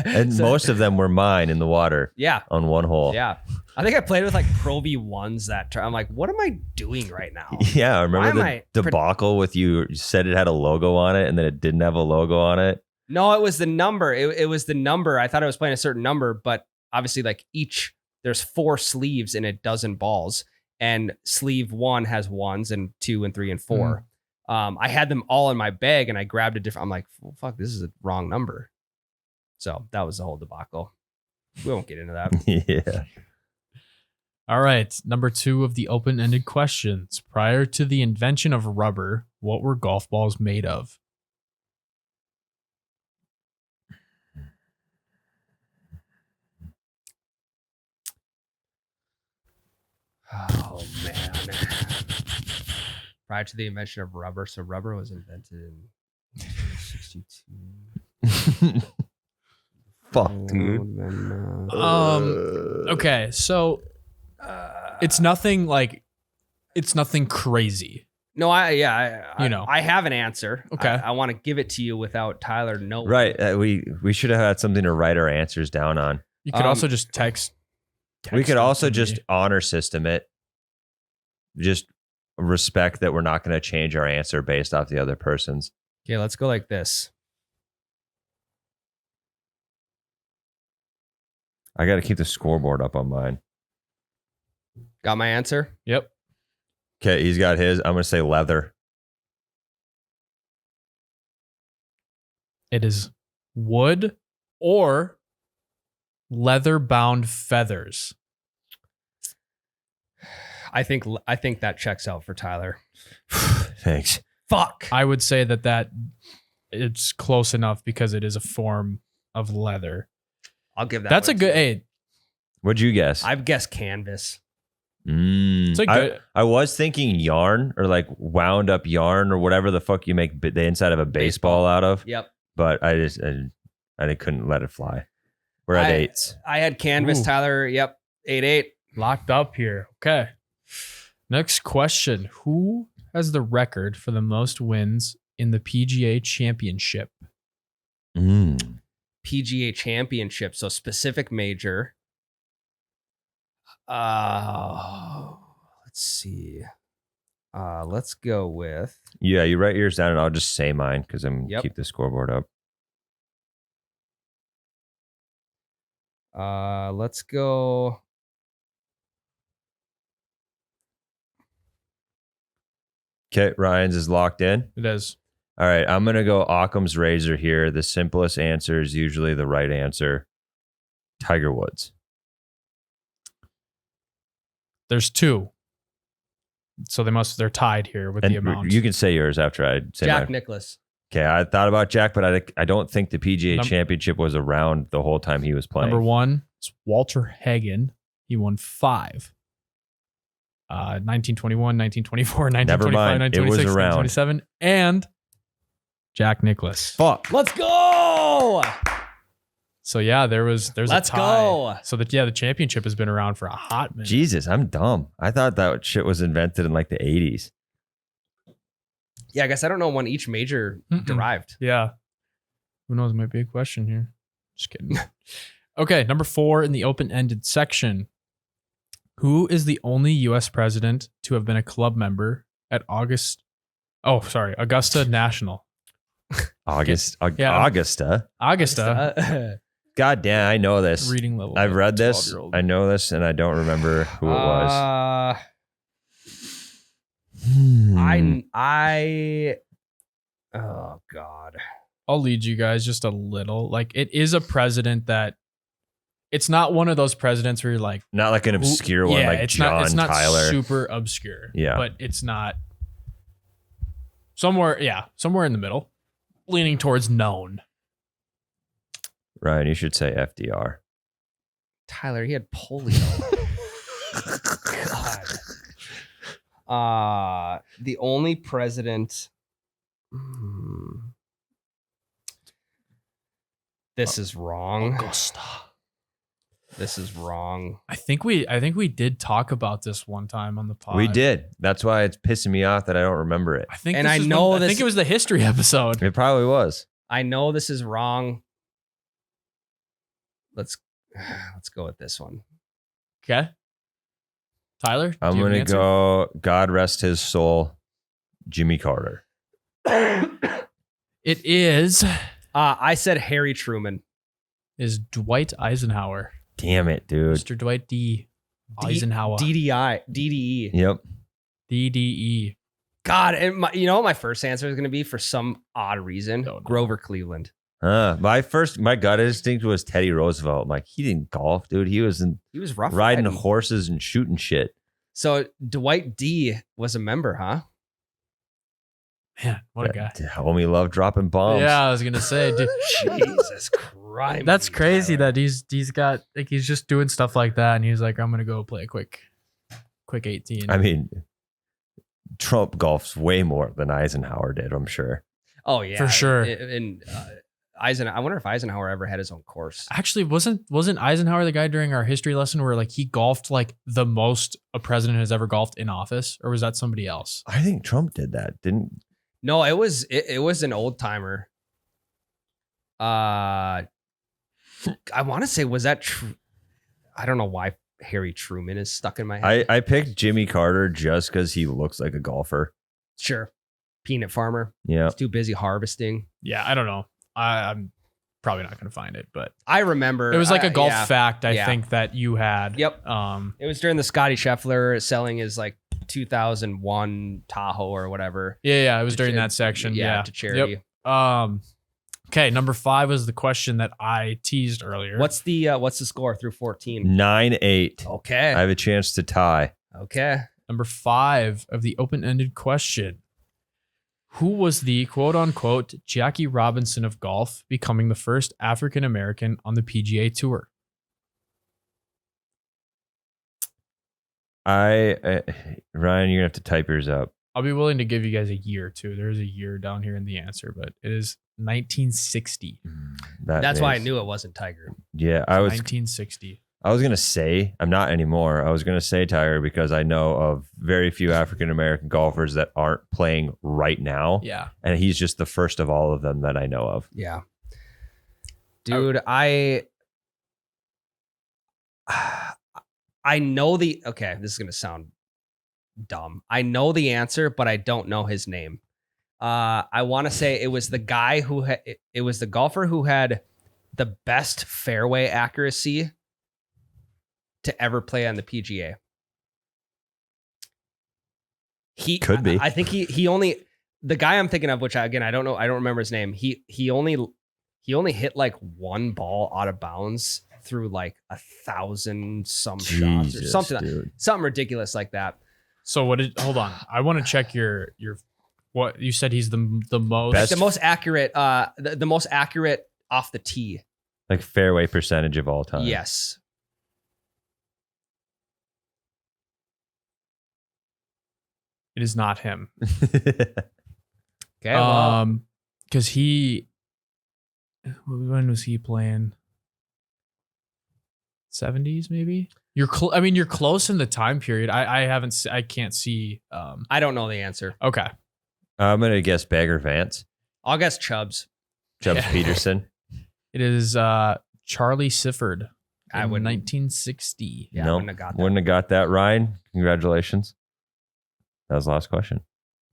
And So- most of them were mine in the water yeah, on one hole. yeah. I think I played with like Pro V1s that I'm like, what am I doing right now? Yeah, I Why remember am the I debacle with you said it had a logo on it and then it didn't have a logo on it. No, it was the number. It was the number. I thought I was playing a certain number, but obviously, like there's 4 sleeves in a dozen balls, and sleeve 1 has 1s and 2 and 3 and 4. I had them all in my bag, and I grabbed a different. I'm like, well, fuck, this is a wrong number. So that was the whole debacle. We won't get into that. Yeah. All right. Number 2 of the open-ended questions. Prior to the invention of rubber, what were golf balls made of? Oh man! Prior to the invention of rubber, so rubber was invented in 1962. Fuck, dude. Okay, so it's nothing crazy. No, I have an answer. Okay. I want to give it to you without Tyler knowing. Right. We should have had something to write our answers down on. You could also just text We could them also to just me. honor system it. Just respect that we're not going to change our answer based off the other person's. Okay, let's go like this. I got to keep the scoreboard up on mine. Got my answer? Yep. Okay, he's got his. I'm going to say leather. It is wood or leather-bound feathers. I think that checks out for Tyler. Thanks. Fuck. I would say that it's close enough because it is a form of leather. I'll give that. That's a one good. to you. Hey, What'd you guess? I've guessed canvas. it's a good. I was thinking yarn or like wound up yarn or whatever the fuck you make the inside of a baseball out of. Yep. But I couldn't let it fly. We're at 8s. I had canvas. Ooh. Tyler. Yep. 8-8. Locked up here. Okay. Next question. Who has the record for the most wins in the PGA Championship? PGA Championship. So specific major. Let's see. Let's go with. Yeah, you write yours down and I'll just say mine because I'm Yep. keep the scoreboard up. Let's go. Okay, Ryan's is locked in. It is. All right, I'm going to go Occam's razor here. The simplest answer is usually the right answer. Tiger Woods. There's 2. So they're tied here with And the amount. you can say yours after I say Jack mine. Nicklaus. Okay, I thought about Jack, but I don't think the PGA Num- Championship was around the whole time he was playing. Number 1 is Walter Hagen. He won 5. 1921, 1924, Never 1925, mind. It was 1926, around. 1927, and Jack Nicklaus. Fuck. Let's go. So yeah, there's Let's a tie. go. So the championship has been around for a hot minute. Jesus, I'm dumb. I thought that shit was invented in like the 80s. Yeah, I guess I don't know when each major derived. Yeah. Who knows? Might be a question here. Just kidding. Okay, number 4 in the open-ended section. Who is the only U.S. president to have been a club member at Augusta National? Augusta. God damn, I know this. Reading level. I've read this. 12-year-old. I know this, and I don't remember who it was. Oh God. I'll lead you guys just a little. Like, it is a president that it's not one of those presidents where you're like, not like an obscure one, like it's John it's not Tyler. super obscure. Yeah. But it's not somewhere in the middle, leaning towards known. Ryan, you should say FDR. Tyler, he had polio. God. The only president. This is wrong. Augusta. This is wrong. I think we did talk about this one time on the pod. We did. That's why it's pissing me off that I don't remember it. I think, And this I is know when- I this- think it was the history episode. It probably was. I know this is wrong. Let's go with this one. Okay, Tyler, I'm do you have an going to answer? go, God rest his soul, Jimmy Carter. It is I said Harry Truman. Dwight Eisenhower, Damn it, dude. Mr. Dwight D. Eisenhower, DDE. Yep. DDE. God, and you know what my first answer is going to be for some odd reason? Don't know. Grover Cleveland. My gut instinct was Teddy Roosevelt. I'm like, he didn't golf, dude. He was rough riding horses and shooting shit. So Dwight D was a member, huh? Man, what a guy. Homie loved dropping bombs. Yeah, I was gonna say, dude, Jesus Christ. that's crazy that he's got like he's just doing stuff like that, and he's like, I'm gonna go play a quick 18. I mean, Trump golfs way more than Eisenhower did, I'm sure. Oh yeah, For sure. And Eisenhower. I wonder if Eisenhower ever had his own course. Actually, wasn't Eisenhower the guy during our history lesson where like he golfed like the most a president has ever golfed in office, or was that somebody else? I think Trump did that, didn't? No, it was an old timer. I want to say, was that true? I don't know why Harry Truman is stuck in my head. I picked Jimmy Carter just because he looks like a golfer. Sure. Peanut farmer. Yeah. He's too busy harvesting. Yeah, I don't know. I'm probably not gonna find it, but I remember it was like a golf yeah. fact I Yeah. think that you had. Yep. It was during the Scotty Scheffler selling his like 2001 Tahoe or whatever. Yeah, it was during that section. Yeah, to charity. Yep. Okay, number 5 was the question that I teased earlier. What's the score through 14? 9-8. Okay. I have a chance to tie. Okay. number 5 of the open-ended question? Who was the quote-unquote Jackie Robinson of golf, becoming the first African-American on the PGA Tour? Ryan, you're going to have to type yours up. I'll be willing to give you guys a year, too. There's a year down here in the answer, but it is 1960. That's why I knew it wasn't Tiger. Yeah, I was 1960. I was going to say, I'm not anymore. I was going to say Tiger because I know of very few African-American golfers that aren't playing right now. Yeah. And he's just the first of all of them that I know of. Yeah. Dude, I know okay, this is going to sound dumb. I know the answer, but I don't know his name. I want to say it was the guy it was the golfer who had the best fairway accuracy to ever play on the PGA. He could be. I think he only, the guy I'm thinking of, which I don't know, I don't remember his name. He only hit like one ball out of bounds through like 1,000 some shots or something, something ridiculous like that. So hold on. I want to check your what you said. He's the most Like the most accurate, the most accurate off the tee. Like fairway percentage of all time. Yes. It is not him. Okay. Well, Because when was he playing? 70s maybe. You're close in the time period. I can't see. I don't know the answer. Okay. I'm going to guess Bagger Vance. I'll guess Chubbs. Chubbs Peterson. It is Charlie Sifford I in wouldn't- 1960. Yeah, I Nope. wouldn't have got that. Wouldn't have got that, Ryan. Congratulations. That was the last question.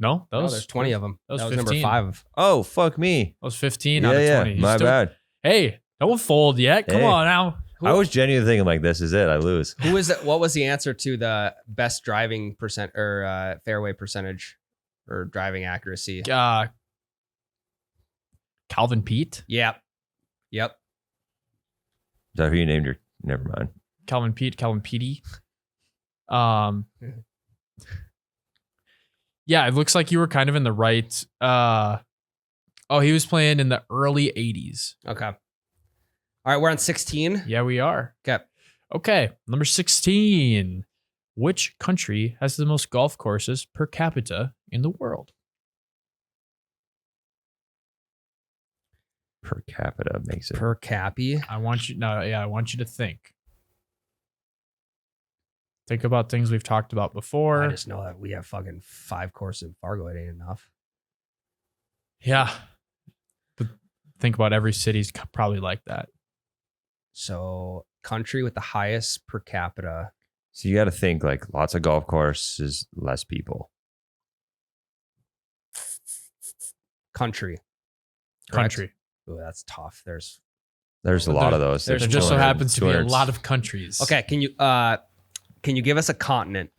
No, that No, was there's 20 of them. that was That was number 15. 5. Oh, fuck me. That was 15 out of 20. You My still- bad. Hey, don't fold yet. Come Hey. on now. I was genuinely thinking like, this is it. I lose. Who is it? What was the answer to the best driving percent or fairway percentage or driving accuracy? Calvin Pete. Yep. Is that who you named your? Never mind. Calvin Petey. Yeah, it looks like you were kind of in the right. He was playing in the early 80s. Okay. All right, we're on 16. Yeah, we are. Okay, number 16. Which country has the most golf courses per capita in the world? Per capita makes it. Per cappy. I want you to think. Think about things we've talked about before. I just know that we have fucking 5 courses in Fargo. It ain't enough. Yeah. But think about every city's probably like that. So, country with the highest per capita. So you got to think like lots of golf courses, less people. Country. Country. Oh, that's tough. There's a lot of those. There There's just so 200 happens to be a 200 lot of countries. Okay, can you give us a continent?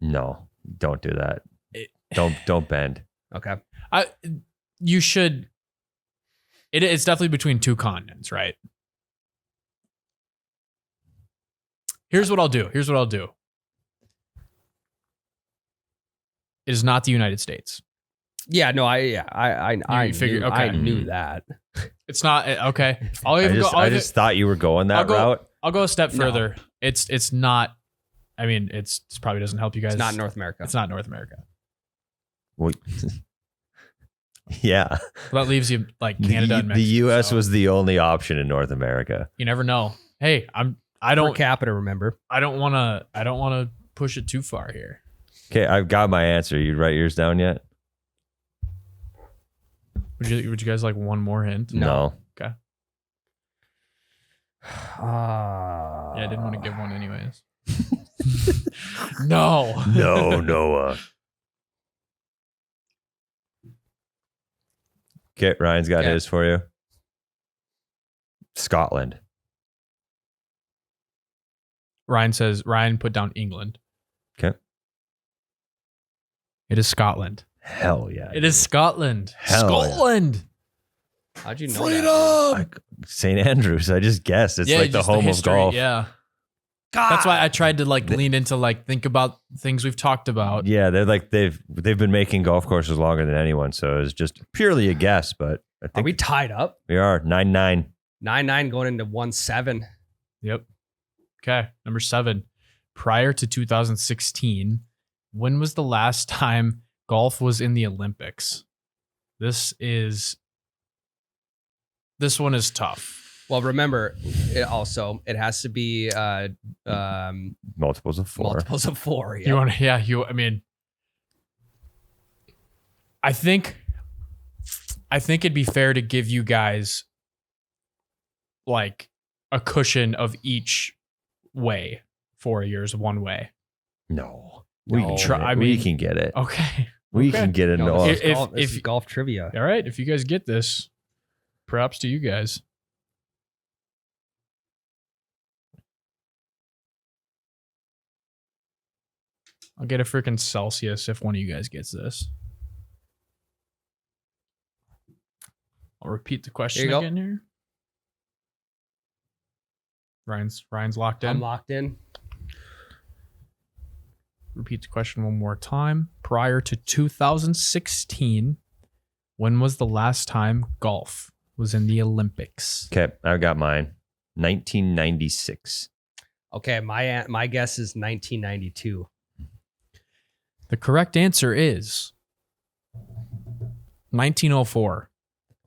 No, don't do that. It- Don't bend. Okay. You should. It's definitely between 2 continents, right? Here's what I'll do. It is not the United States. Yeah, no, I figured- knew, okay. I knew that. It's not okay. I just thought you were going that route. I'll go a step No. further. It's not. I mean, it probably doesn't help you guys. It's not North America. It's not North America. Well, yeah. Well, that leaves you like Canada and The Mexico. U.S. so was the only option in North America. You never know. Hey, I per don't capita, remember? want to push it too far here. Okay, I've got my answer. You write yours down yet? Would you guys like one more hint? No. Okay. Yeah, I didn't want to give one anyways. No. No, Noah. Okay, Ryan's got Okay. his for you. Scotland. Ryan put down England. Okay. It is Scotland. Hell yeah. It is Scotland. Hell yeah. Scotland. How'd you know that? Like St. Andrews. I just guessed. It's Yeah, like the just home of history, golf. Yeah. God. That's why I tried to like lean into like think about things we've talked about. Yeah, they're like they've been making golf courses longer than anyone, so it's just purely a guess. But I Are think we tied up? we are 9-9. 9-9 going into 1-7. Yep. Okay. Number 7. Prior to 2016, when was the last time golf was in the Olympics? This one is tough. Well, remember, it has to be Multiples of 4. multiples of 4. You want to, I mean, I think it'd be fair to give you guys like a cushion of each way. 4 years one way. No. No. We can Try- get it. I we mean- can get it. Okay. We Okay. can get it. No, No, this is If- golf, this is golf trivia. All right. If you guys get this, props to you guys. I'll get a freaking Celsius if one of you guys gets this. I'll repeat the question Here you go. again here. Ryan's locked in. I'm locked in. Repeat the question one more time. Prior to 2016, when was the last time golf was in the Olympics? okay, I've got mine. 1996. Okay, my guess is 1992. The correct answer is 1904.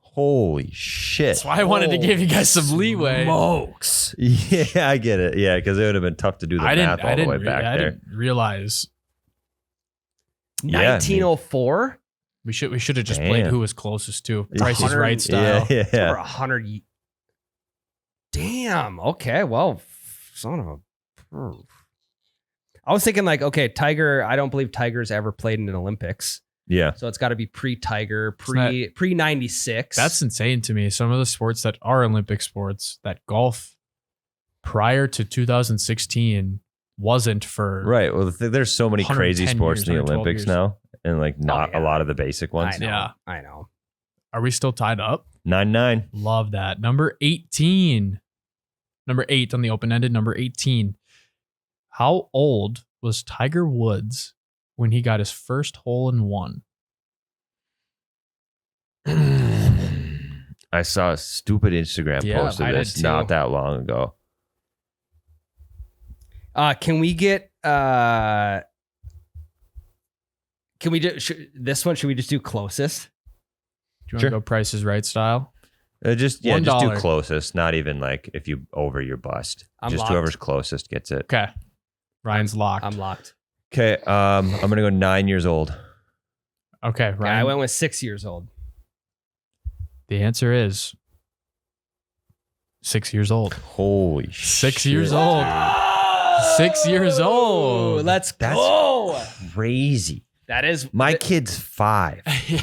Holy shit. That's why I wanted to give you guys some leeway. Smokes. Yeah, I get it. Yeah, because it would have been tough to do the math all the way back I there. didn't realize. Yeah, 1904. We should have just played Damn. who was closest to Price is Right style. Yeah. Over 100. Damn. Okay. Well, son of a. I was thinking like, okay, Tiger. I don't believe Tiger's ever played in an Olympics, Yeah. so it's got to be pre-Tiger, pre 96. That's insane to me. Some of the sports that are Olympic sports, that golf prior to 2016 wasn't for. Right. Well, there's so many crazy 110 sports in the years, 112 Olympics years. now, and like not yeah. a lot of the basic ones. I know. Yeah. I know. Are we still tied up? 9-9. Love that. Number 18. Number 8 on the open-ended. Number 18. How old was Tiger Woods when he got his first hole-in-one? I saw a stupid Instagram Yeah, post of I did this too. not that long ago. Can we get? Can we do this one? Should we just do closest? Do you want Sure. to go Price is Right style? Just do $1. closest. Not even like if you over your bust. I'm Just locked. whoever's closest gets it. Okay. Ryan's locked. I'm locked. Okay. I'm gonna go 9 years old. Okay, Okay, Ryan. I went with 6 years old. The answer is 6 years old. Holy 6 shit, years old. dude. 6 years old. Let's That's go. Crazy. That is My kid's 5. Yeah.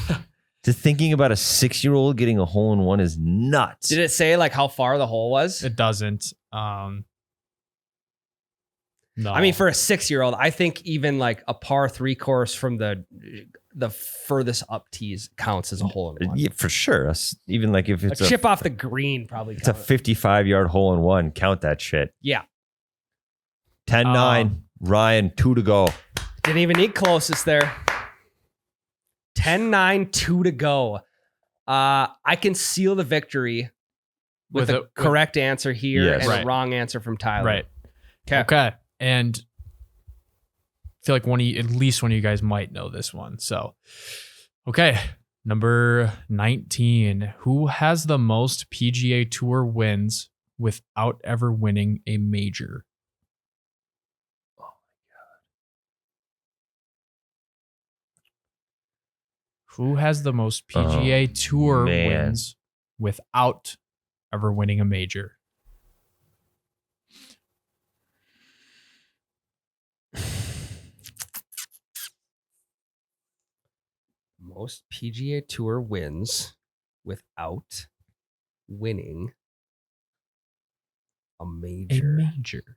To thinking about a 6-year-old getting a hole in one is nuts. Did it say like how far the hole was? It doesn't. No. I mean, for a 6-year-old, I think even like a par 3 course from the furthest up tees counts as a hole in one. Yeah, for sure. Even like if A it's chip off the green probably it's a counts. 55-yard hole in one. Count that shit. Yeah. 10-9. Ryan, 2 to go. Didn't even need closest there. 10-9, 2 to go. I can seal the victory with a correct answer here Yes. and Right. a wrong answer from Tyler. Right. Okay. Okay. And I feel like at least one of you guys might know this one. So, okay. Number 19. Who has the most PGA Tour wins without ever winning a major? Who has the most PGA Tour man. wins without ever winning a major? Most PGA Tour wins without winning a A major. major.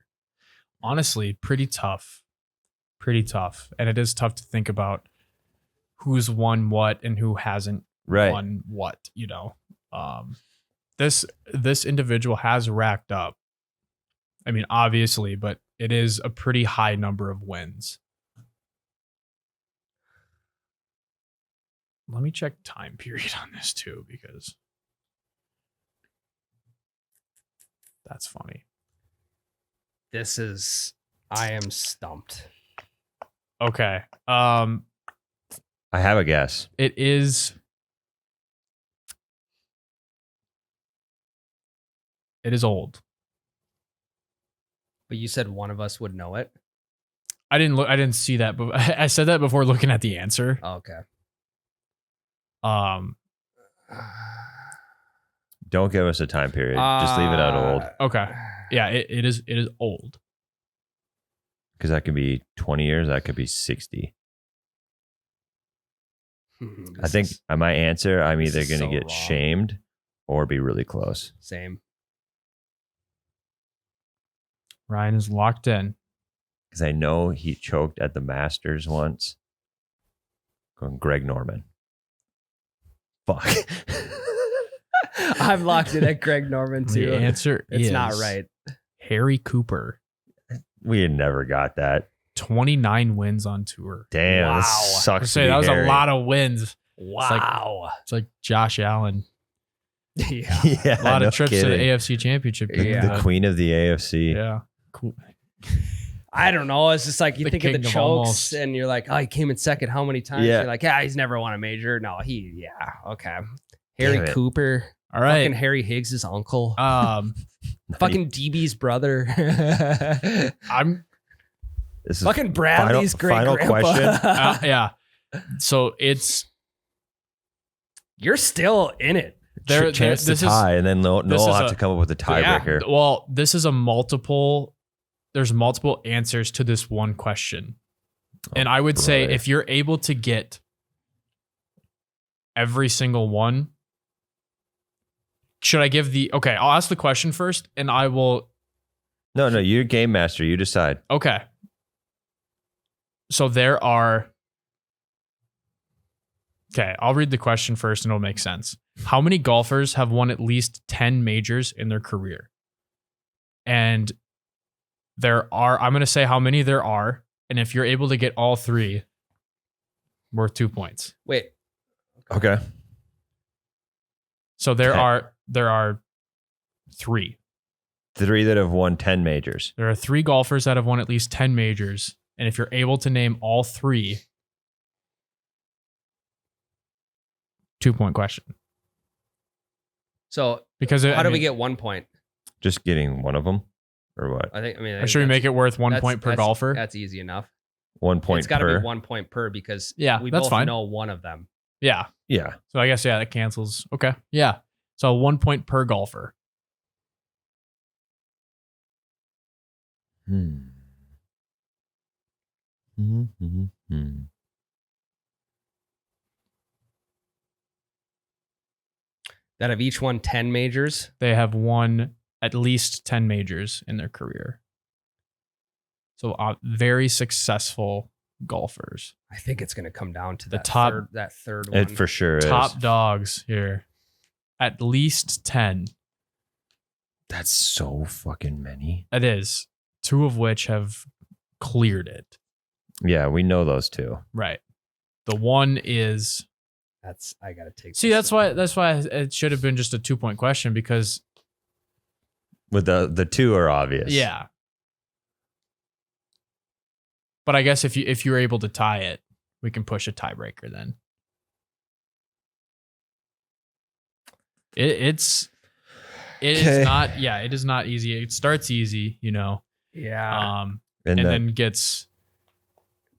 Honestly, pretty tough. Pretty tough. And it is tough to think about who's won what and who hasn't Right. won what, you know. This individual has racked up. I mean, obviously, but it is a pretty high number of wins. Let me check time period on this too, because that's funny. I am stumped. Okay. I have a guess. It is old. But you said one of us would know it. I didn't see that, but I said that before looking at the answer. Oh, okay. Don't give us a time period. Just leave it out old. Okay. Yeah, it is old. Because that could be 20 years. That could be 60. I think my answer, I'm this either is going to so get wrong. shamed or be really close. Same. Ryan is locked in. Because I know he choked at the Masters once. Going Greg Norman. Fuck. I'm locked in at Greg Norman too. The answer It's is not right. Harry Cooper. We had never got that. 29 wins on tour. Damn. Wow. This I sucks. say to be that was Harry. a lot of wins. Wow. It's like Josh Allen. Yeah. Yeah, A lot no of trips to the kidding. AFC Championship. Yeah. The queen of the AFC. Yeah. Cool. I don't know. It's just like you The think of the king of chokes almost. and you're like, oh, he came in second how many times? Yeah. You're like, yeah, he's never won a major. No, okay. Harry Damn it. Cooper. All right. Fucking Harry Higgs' uncle. Fucking fucking DB's brother. I'm This is fucking Bradley's great final grandpa. question. yeah. So it's You're still in it. Chance to tie, and then Noel will have to come up with a tiebreaker. Yeah, well, this is there's multiple answers to this one question. And I would say if you're able to get every single one, should I give okay, I'll ask the question first and I will. No, you're game master. You decide. Okay. So okay, I'll read the question first and it'll make sense. How many golfers have won at least 10 majors in their career? And I'm going to say how many there are. And if you're able to get all three, worth 2 points. Wait. Okay. So there are three. Three that have won 10 majors. There are 3 golfers that have won at least 10 majors. And if you're able to name all 3, 2-point question. So because how do we get 1 point? Just getting one of them, or what? Should we make it worth 1 point per golfer? That's easy enough. 1 point. It's got to be 1 point per because we that's both fine. know one of them. Yeah. So I guess that cancels. Okay. Yeah. So 1 point per golfer. That have each won 10 majors. They have won at least 10 majors in their career. So very successful golfers. I think it's going to come down to The that third one. It for sure is. Top dogs here. At least 10. That's so fucking many. It is. 2 of which have cleared it. Yeah, we know those 2. Right. The one is... I got to take... See, that's why it should have been just a 2-point question because... With the 2 are obvious. Yeah. But I guess if you're able to tie it, we can push a tiebreaker then. It is not easy. It starts easy, Yeah. And then gets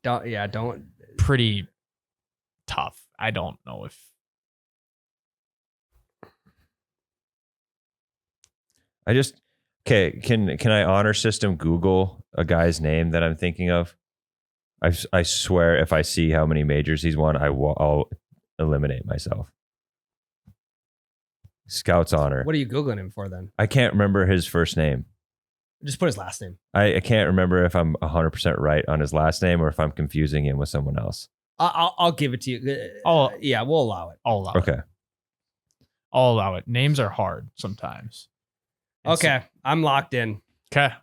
don't pretty tough. I don't know if can I honor system Google a guy's name that I'm thinking of? I swear if I see how many majors he's won, I'll eliminate myself. Scout's honor. What are you Googling him for then? I can't remember his first name. Just put his last name. I can't remember if I'm 100% right on his last name or if I'm confusing him with someone else. I'll give it to you. Yeah, we'll allow it. I'll allow it. Names are hard sometimes. Okay, I'm locked in. Okay.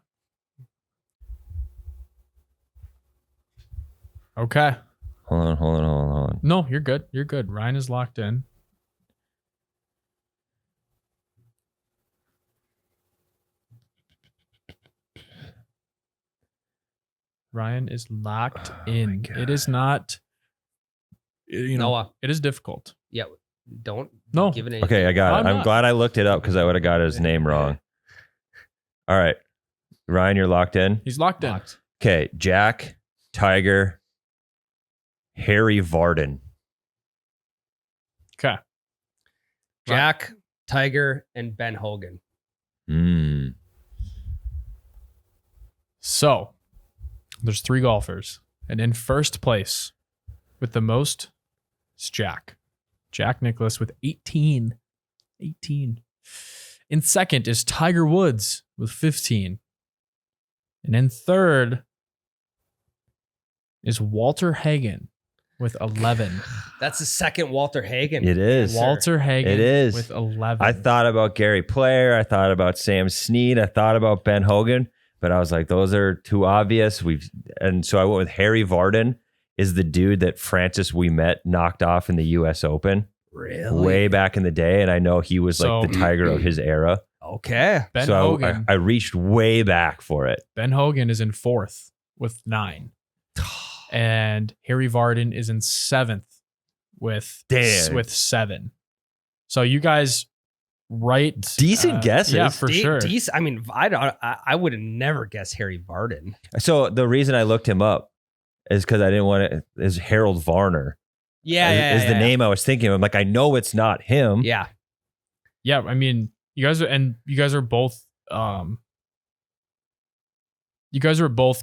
Hold on. No, you're good. You're good. Ryan is locked in. Ryan is locked in. It is not, Noah. it is difficult. Yeah, don't give it anything. Okay, I got it. I'm glad I looked it up because I would have got his name wrong. All right. Ryan, you're locked in? He's locked in. Okay, Jack, Tiger, Harry Vardon. Okay. Jack, Tiger, and Ben Hogan. So, there's 3 golfers. And in first place with the most is Jack. Jack Nicklaus with 18. In second is Tiger Woods with 15. And in third is Walter Hagen with 11. That's the second Walter Hagen. It is. Walter Hagen It is. with 11. I thought about Gary Player. I thought about Sam Snead. I thought about Ben Hogan. But I was like, those are too obvious. And so I went with Harry Vardon is the dude that Francis Ouimet knocked off in the U.S. Open. Really? Way back in the day. And I know he was like the Tiger of his era. Okay. Ben Hogan. I reached way back for it. Ben Hogan is in fourth with 9. And Harry Vardon is in 7th with 7. So you guys decent guesses. Yeah, for sure. I mean, I would have never guessed Harry Vardon. So the reason I looked him up is because I didn't want it. Is Harold Varner? Yeah, is the name I was thinking of. I'm like, I know it's not him. Yeah. Yeah, I mean, you guys are both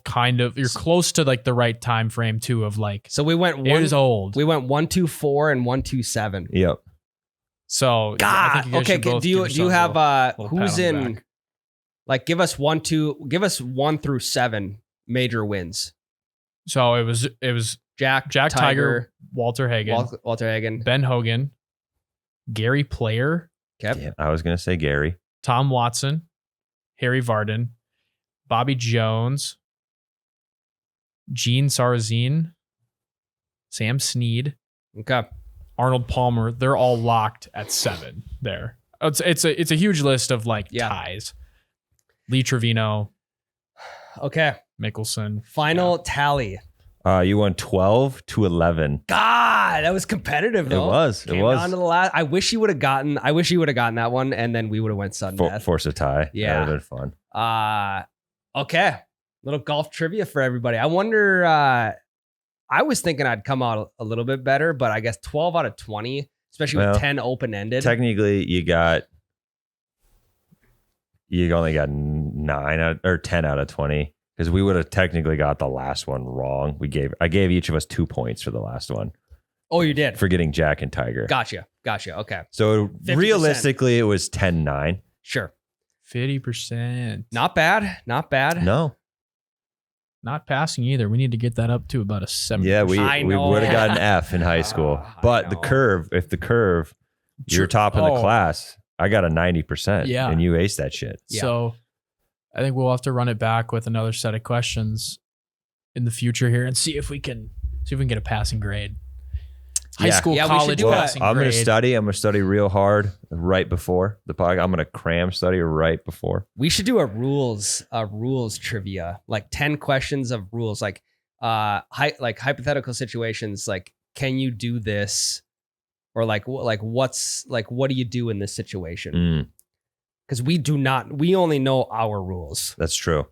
kind of, you're close to like the right time frame too of like, So we went it is old. We went 124 and 127. Yep. So God. I think you guys Okay. should both Do you give have yourselves a little who's pat on the in? back. Like, give us 1 through 7 major wins. So it was Jack Tiger, Walter Hagen, Walter Hagen, Ben Hogan, Gary Player, Kev. Yeah, I was gonna say Gary. Tom Watson, Harry Vardon, Bobby Jones, Gene Sarazine, Sam Snead, Okay. Arnold Palmer. They're all locked at 7 there. It's a huge list of like ties. Lee Trevino, Okay. Mickelson. Final tally. You won 12-11. God, that was competitive though. It was. Came down to the last. I wish you would have gotten that one, and then we would have went sudden death. Force a tie. Yeah. That would have been fun. Okay. Little golf trivia for everybody. I wonder. I was thinking I'd come out a little bit better, but I guess 12 out of 20, especially with 10 open ended. Technically, you only got 10 out of 20 because we would have technically got the last one wrong. I gave each of us 2 points for the last one. Oh, you did? For getting Jack and Tiger. Gotcha. Okay. So 50%. realistically, it was 10-9. Sure. 50%. Not bad. No. Not passing either. We need to get that up to about a 7. Yeah, we know. would have got an F in high school. But the curve, you're top of the class, I got a 90%. Yeah. And you aced that shit. Yeah. So I think we'll have to run it back with another set of questions in the future here and see if we can get a passing grade. High school, we should college do passing I'm grade. going to study real hard right before the podcast. I'm going to cram study right before. We should do a rules trivia, like 10 questions of rules, like hypothetical situations, like can you do this, or like what do you do in this situation? Because we only know our rules. That's true.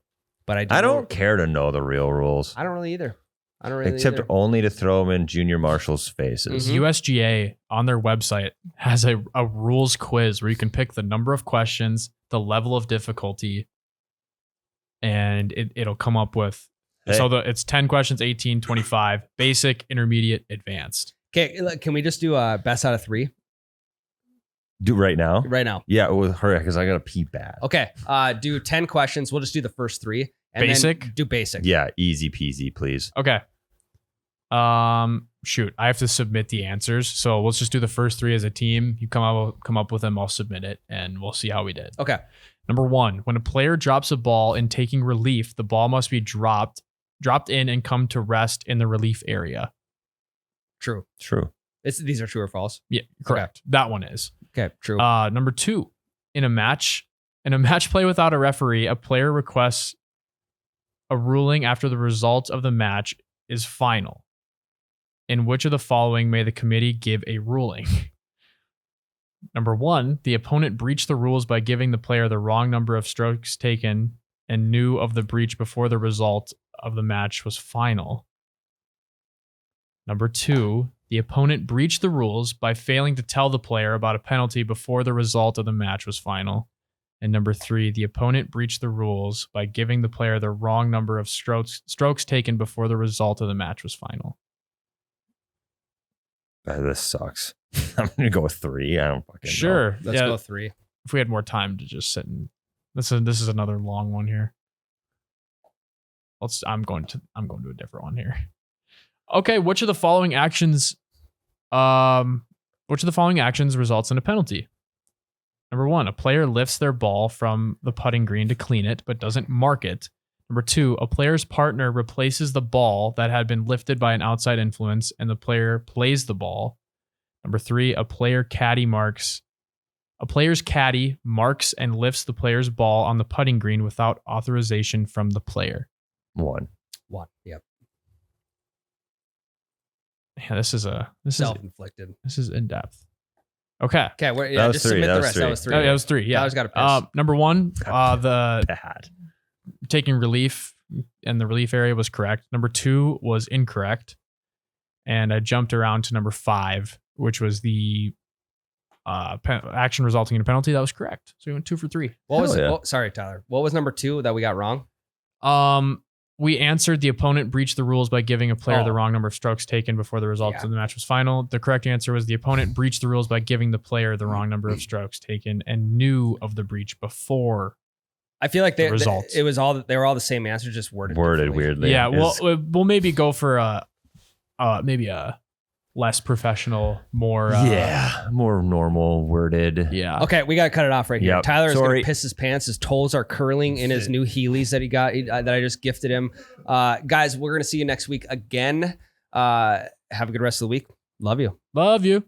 But I don't care to know the real rules. I don't really either. Except only to throw them in junior marshals' faces. Mhm. USGA on their website has a rules quiz where you can pick the number of questions, the level of difficulty, and it'll come up with. Hey. So it's 10 questions, 18, 25, basic, intermediate, advanced. Okay, can we just do a best out of 3 Do right now? right now? Yeah, well, hurry because I got to pee bad. Okay, do 10 questions. We'll just do the first 3. And Basic? Then do basic. Yeah, easy peasy, please. Okay. Shoot, I have to submit the answers. So let's just do the first 3 as a team. You come up with them. I'll submit it, and we'll see how we did. Okay. Number 1, when a player drops a ball in taking relief, the ball must be dropped in and come to rest in the relief area. True. These are true or false. Yeah, correct. That one is. Okay, true. Number 2, in a match play without a referee, a player requests a ruling after the result of the match is final. In which of the following may the committee give a ruling? Number 1, the opponent breached the rules by giving the player the wrong number of strokes taken and knew of the breach before the result of the match was final. Number 2, the opponent breached the rules by failing to tell the player about a penalty before the result of the match was final. And number 3, the opponent breached the rules by giving the player the wrong number of strokes taken before the result of the match was final. This sucks. I'm going to go with 3. I don't fucking know. Sure. Let's go 3. If we had more time to just sit and this is another long one here. I'm going to a different one here. Okay, which of the following actions results in a penalty? Number 1, a player lifts their ball from the putting green to clean it, but doesn't mark it. Number 2, a player's partner replaces the ball that had been lifted by an outside influence, and the player plays the ball. Number 3, a player's caddy marks and lifts the player's ball on the putting green without authorization from the player. 1. Yep. Yeah, this is Self-inflicted. this is in depth. Okay. Okay, That was just 3. submit That the was rest. 3. That was 3. That was 3. Yeah. I always got to piss. Number 1, the Bad. taking relief. and the relief area was correct. Number 2 was incorrect. And I jumped around to number 5, which was the action resulting in a penalty. That was correct. So we went 2 for 3. What was it? Sorry, Tyler. What was number 2 that we got wrong? We answered the opponent breached the rules by giving a player the wrong number of strokes taken before the results of the match was final. The correct answer was the opponent breached the rules by giving the player the wrong number of strokes taken and knew of the breach before. I feel like the results. It was they were all the same answer, just worded weirdly. Yeah, we'll maybe go for maybe a less professional, more more normal worded. Yeah. Okay, we got to cut it off right here. Tyler is going to Sorry. piss his pants. His toes are curling in his new Heelys that he got that I just gifted him. Guys, we're going to see you next week again. Have a good rest of the week. Love you. Love you.